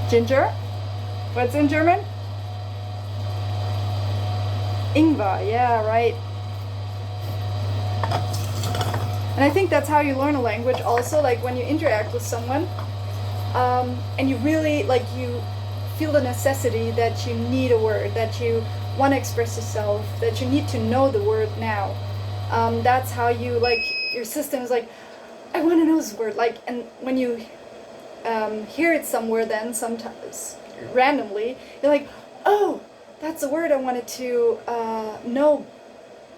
Ginger. What's in German? Ingwer. Yeah, right. And I think that's how you learn a language also, like when you interact with someone, and you really, like, you feel the necessity that you need a word, that you want to express yourself, that you need to know the word now. That's how you, like, your system is like, I want to know this word. Like, and when you hear it somewhere, then sometimes randomly, you're like, oh, that's a word I wanted to know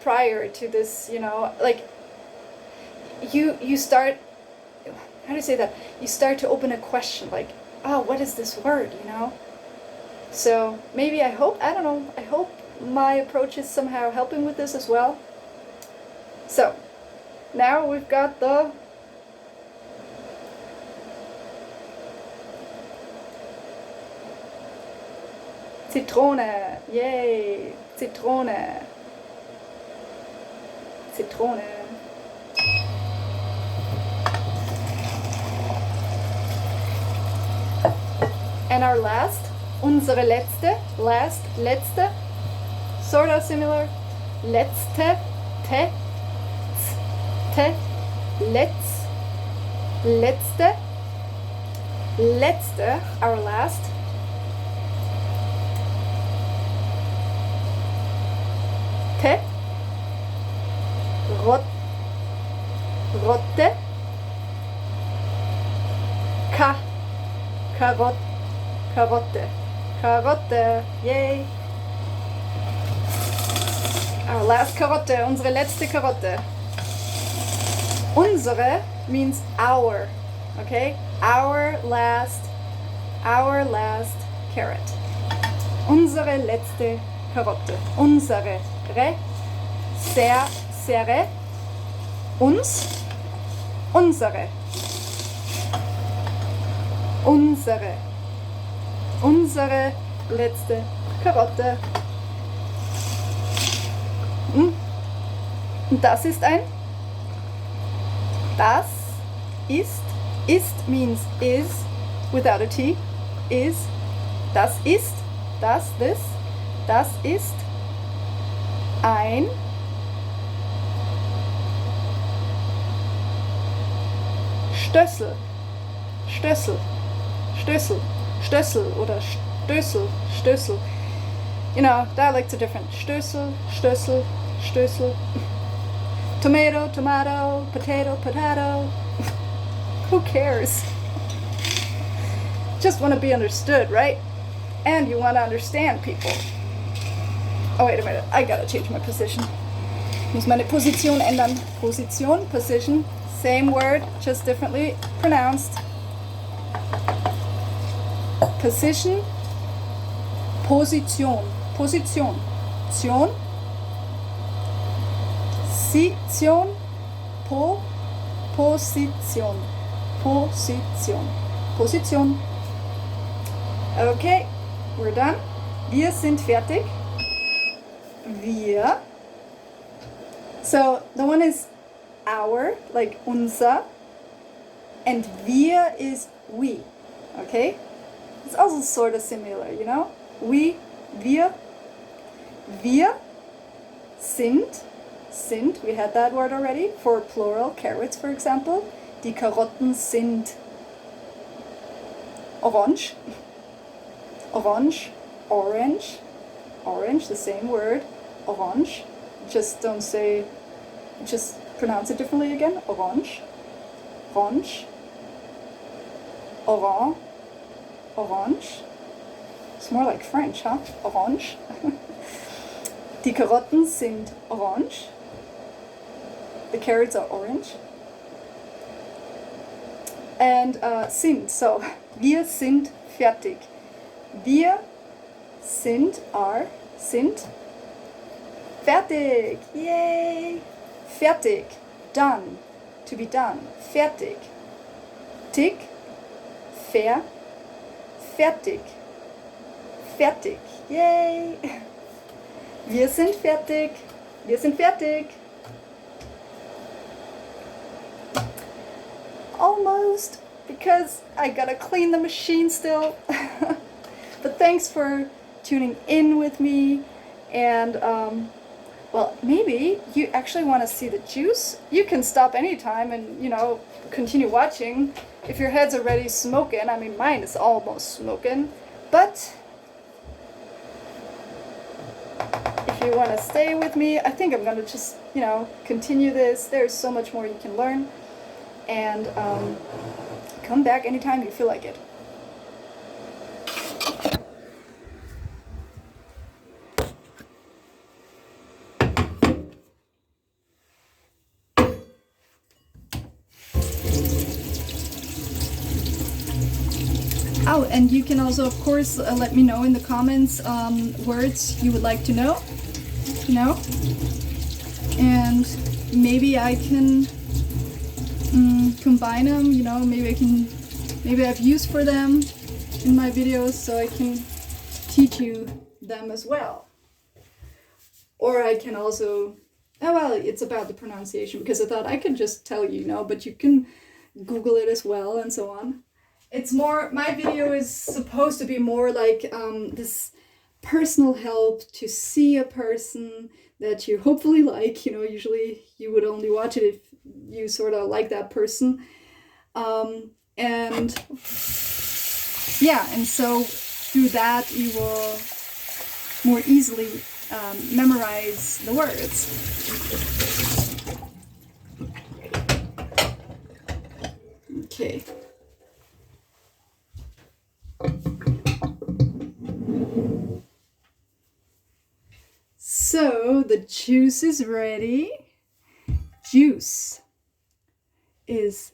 prior to this, you know, like, you start, how do you say that? You start to open a question, like, oh, what is this word, you know? So maybe I hope my approach is somehow helping with this as well. So now we've got the Zitrone. Yay, Zitrone. And our last, unsere letzte, letzte, sort of similar, letzte, letzte, our last, rotte, Karotte, yay! Our last Karotte, unsere letzte Karotte. Unsere means our, okay? Our last carrot. Unsere letzte Karotte. Unsere, sere, uns, unsere. Unsere letzte Karotte. Und das ist ein. Das ist means is without a T. Is. Das ist. This. Das ist ein. Stößel oder Stößel. You know, dialects are different. Stößel. Tomato, potato. Who cares? Just want to be understood, right? And you want to understand people. Oh, wait a minute. I gotta change my position. Ich muss meine Position ändern. Position. Same word, just differently pronounced. Position. Position. Position. Okay, we're done. Wir sind fertig. Wir So the one is our, like unser, and wir is we, okay? It's also sort of similar, you know? We, wir sind, we had that word already, for plural, carrots for example. Die Karotten sind orange. Orange, orange, orange, the same word, orange. Just don't say, just pronounce it differently again. Orange, orange, orange, orange. It's more like French, huh? Orange. Die Karotten sind orange. The carrots are orange. And sind, so wir sind fertig. Wir sind, are, sind fertig. Yay! Fertig. Done. To be done. Fertig. Tick. Fair. Fertig. Fertig. Yay! Wir sind fertig. Wir sind fertig. Almost, because I gotta clean the machine still. But thanks for tuning in with me. And well, maybe you actually want to see the juice. You can stop anytime and, you know, continue watching. If your head's already smoking, I mean mine is almost smoking, but if you want to stay with me, I think I'm gonna just, you know, continue this. There's so much more you can learn. And come back anytime you feel like it. Oh, and you can also, of course, let me know in the comments words you would like to know, and maybe I can combine them, you know, maybe I have use for them in my videos, so I can teach you them as well. Or I can also, oh well, it's about the pronunciation, because I thought I could just tell you, you know, but you can Google it as well and so on. It's more, my video is supposed to be more like this personal help to see a person that you hopefully like, you know, usually you would only watch it if you sort of like that person. And yeah, and so through that you will more easily memorize the words. Okay. So the juice is ready. Juice is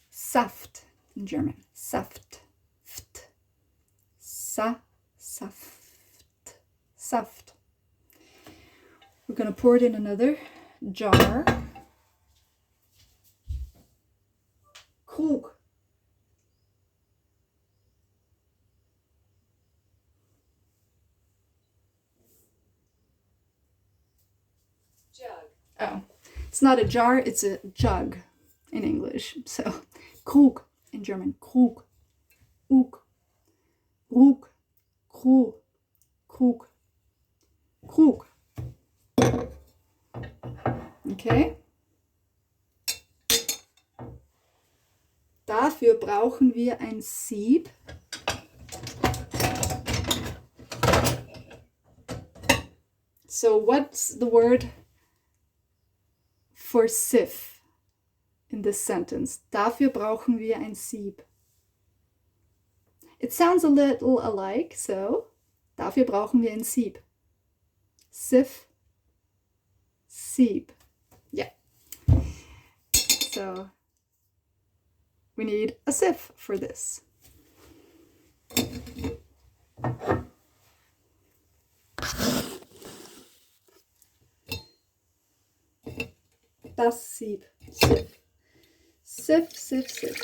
Saft in German. Saft. Saft. Saft. We're gonna pour it in another jar. Krug. Jug. Oh, it's not a jar, it's a jug in English. So, Krug in German. Krug. Krug. Krug. Krug. Krug. Krug. Okay. Dafür brauchen wir ein Sieb. So what's the word for sieve in this sentence? Dafür brauchen wir ein Sieb. It sounds a little alike, so dafür brauchen wir ein Sieb. Sieve, sieb. Yeah. So we need a sieve for this. Das Sieb. Sieve. Sieve, sieve, sieve.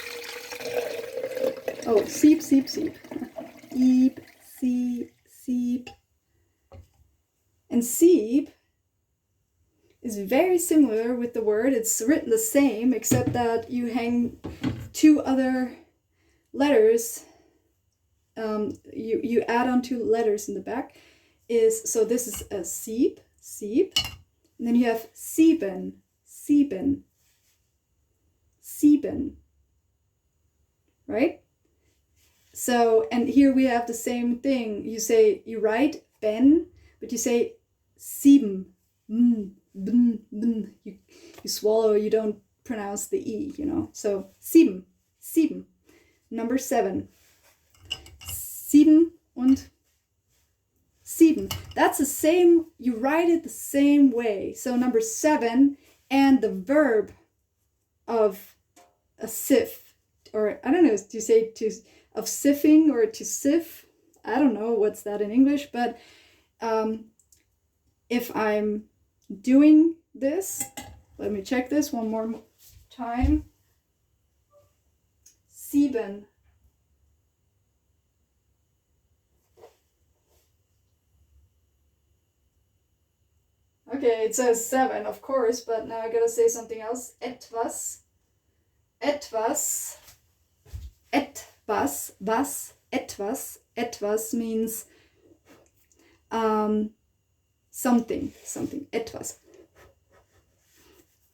Oh, sieb, sieb, sieb. Sieb, sieb, sieb. And sieb is very similar with the word. It's written the same, except that you hang two other letters. You add on two letters in the back. So this is a sieb, and then you have sieben, right? So, and here we have the same thing. You write ben, but you say sieben, you swallow, you don't pronounce the E, So sieben, number 7. 7 und 7. That's the same, you write it the same way. So number 7 and the verb of a sieve, or I don't know, do you say of sieving or to sieve? I don't know what's that in English, but if I'm doing this, let me check this one more time. 7. Okay, it says 7, of course, but now I gotta say something else. Etwas, etwas means something, etwas.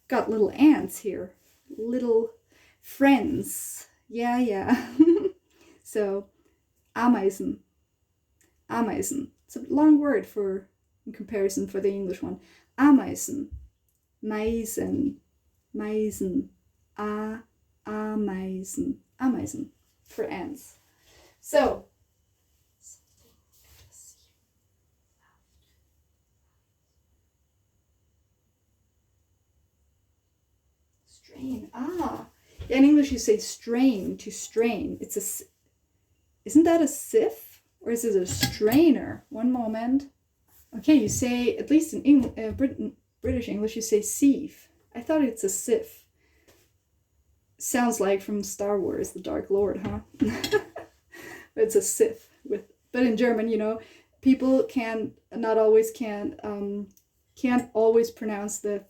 Got little ants here, little friends. Yeah. So, Ameisen. It's a long word in comparison for the English one. Ameisen, Meisen, Ameisen for ants. So, strain. Yeah, in English you say strain, to strain. Isn't that a sieve? Or is it a strainer? One moment. Okay, you say, at least in British English, you say sieve. I thought it's a sieve. Sounds like from Star Wars, the Dark Lord, huh? It's a sieve. But in German, people can't always pronounce the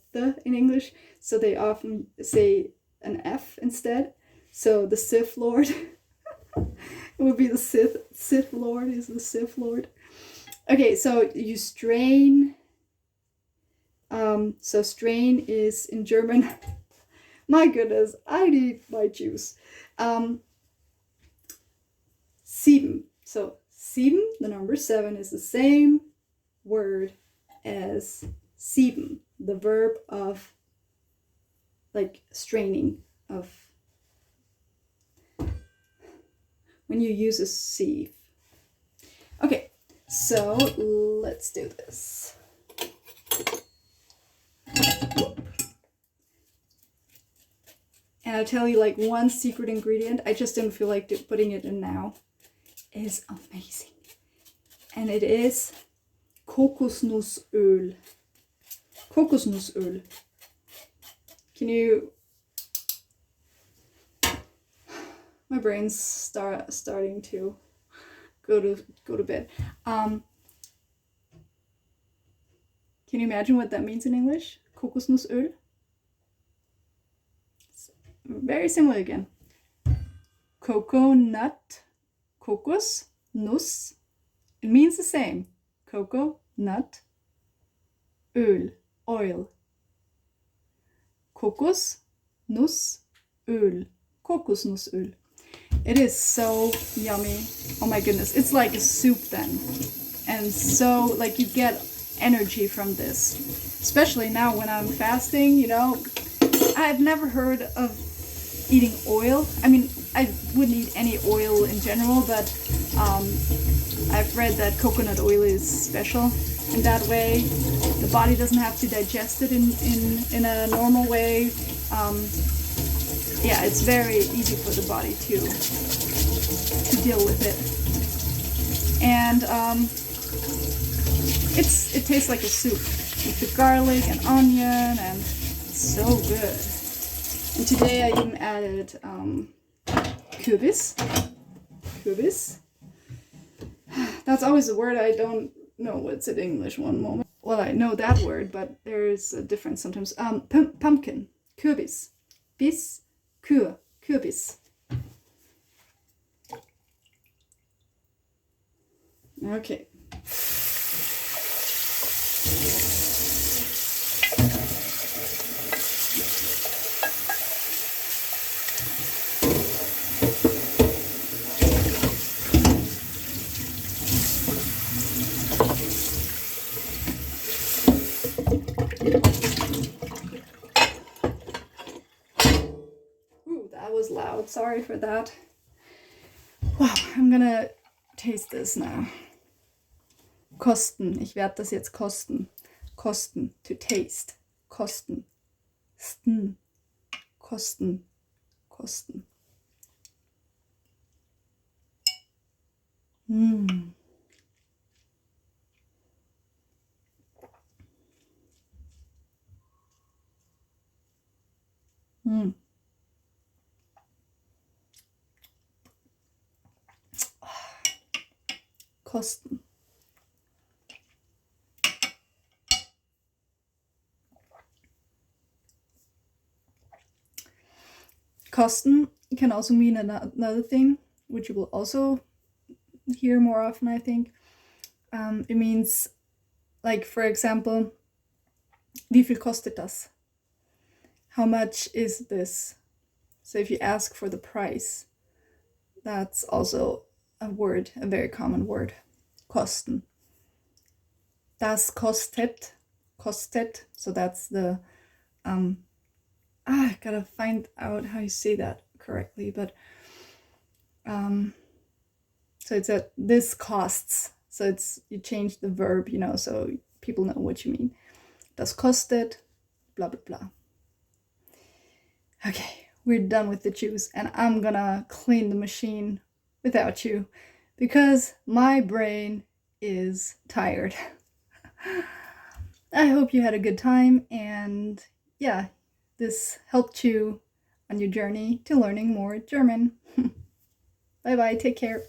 in English, so they often say an F instead. So the Sith Lord, it would be the Sith Lord is the Sith Lord. Okay, so you strain. So strain is in German. My goodness, I need my juice. 7. So 7, the number 7, is the same word as sieben, the verb of straining, of when you use a sieve. Okay, so let's do this. And I'll tell you one secret ingredient, I just didn't feel like putting it in now, is amazing. And it is Kokosnussöl. Kokosnussöl. Can you... My brain's starting to go to bed. Can you imagine what that means in English? Kokosnussöl? It's very similar again. Coconut, kokos, nuss. It means the same. Cocoa, nut, öl, oil. Kokos, nuss, öl. Kokosnussöl. It is so yummy. Oh my goodness. It's like a soup then. And so you get energy from this. Especially now when I'm fasting, I've never heard of eating oil. I mean, I wouldn't eat any oil in general, but I've read that coconut oil is special in that way. The body doesn't have to digest it in a normal way. Yeah, it's very easy for the body to deal with it. And it tastes like a soup with the garlic and onion, and it's so good. And today I even added kürbis. That's always a word I don't know what's in English. One moment. well, I know that word, but there's a difference sometimes. Pumpkin, Kürbis, bis, Kürbis. Okay. Ooh, that was loud. Sorry for that. Wow, I'm gonna taste this now. Kosten. Ich werde das jetzt kosten. Kosten. To taste. Kosten. Sten. Kosten. Kosten. Mm. Mm. Kosten. Kosten can also mean another thing, which you will also hear more often, I think. It means, like, for example, wie viel kostet das? How much is this? So if you ask for the price, that's also a word, a very common word. Kosten. Das kostet. Kostet. So that's the I gotta find out how you say that correctly, but so it's that this costs. So it's, you change the verb, you know, so people know what you mean. Das kostet, blah blah blah. Okay, we're done with the chews, and I'm gonna clean the machine without you because my brain is tired. I hope you had a good time, and yeah, this helped you on your journey to learning more German. Bye bye, take care.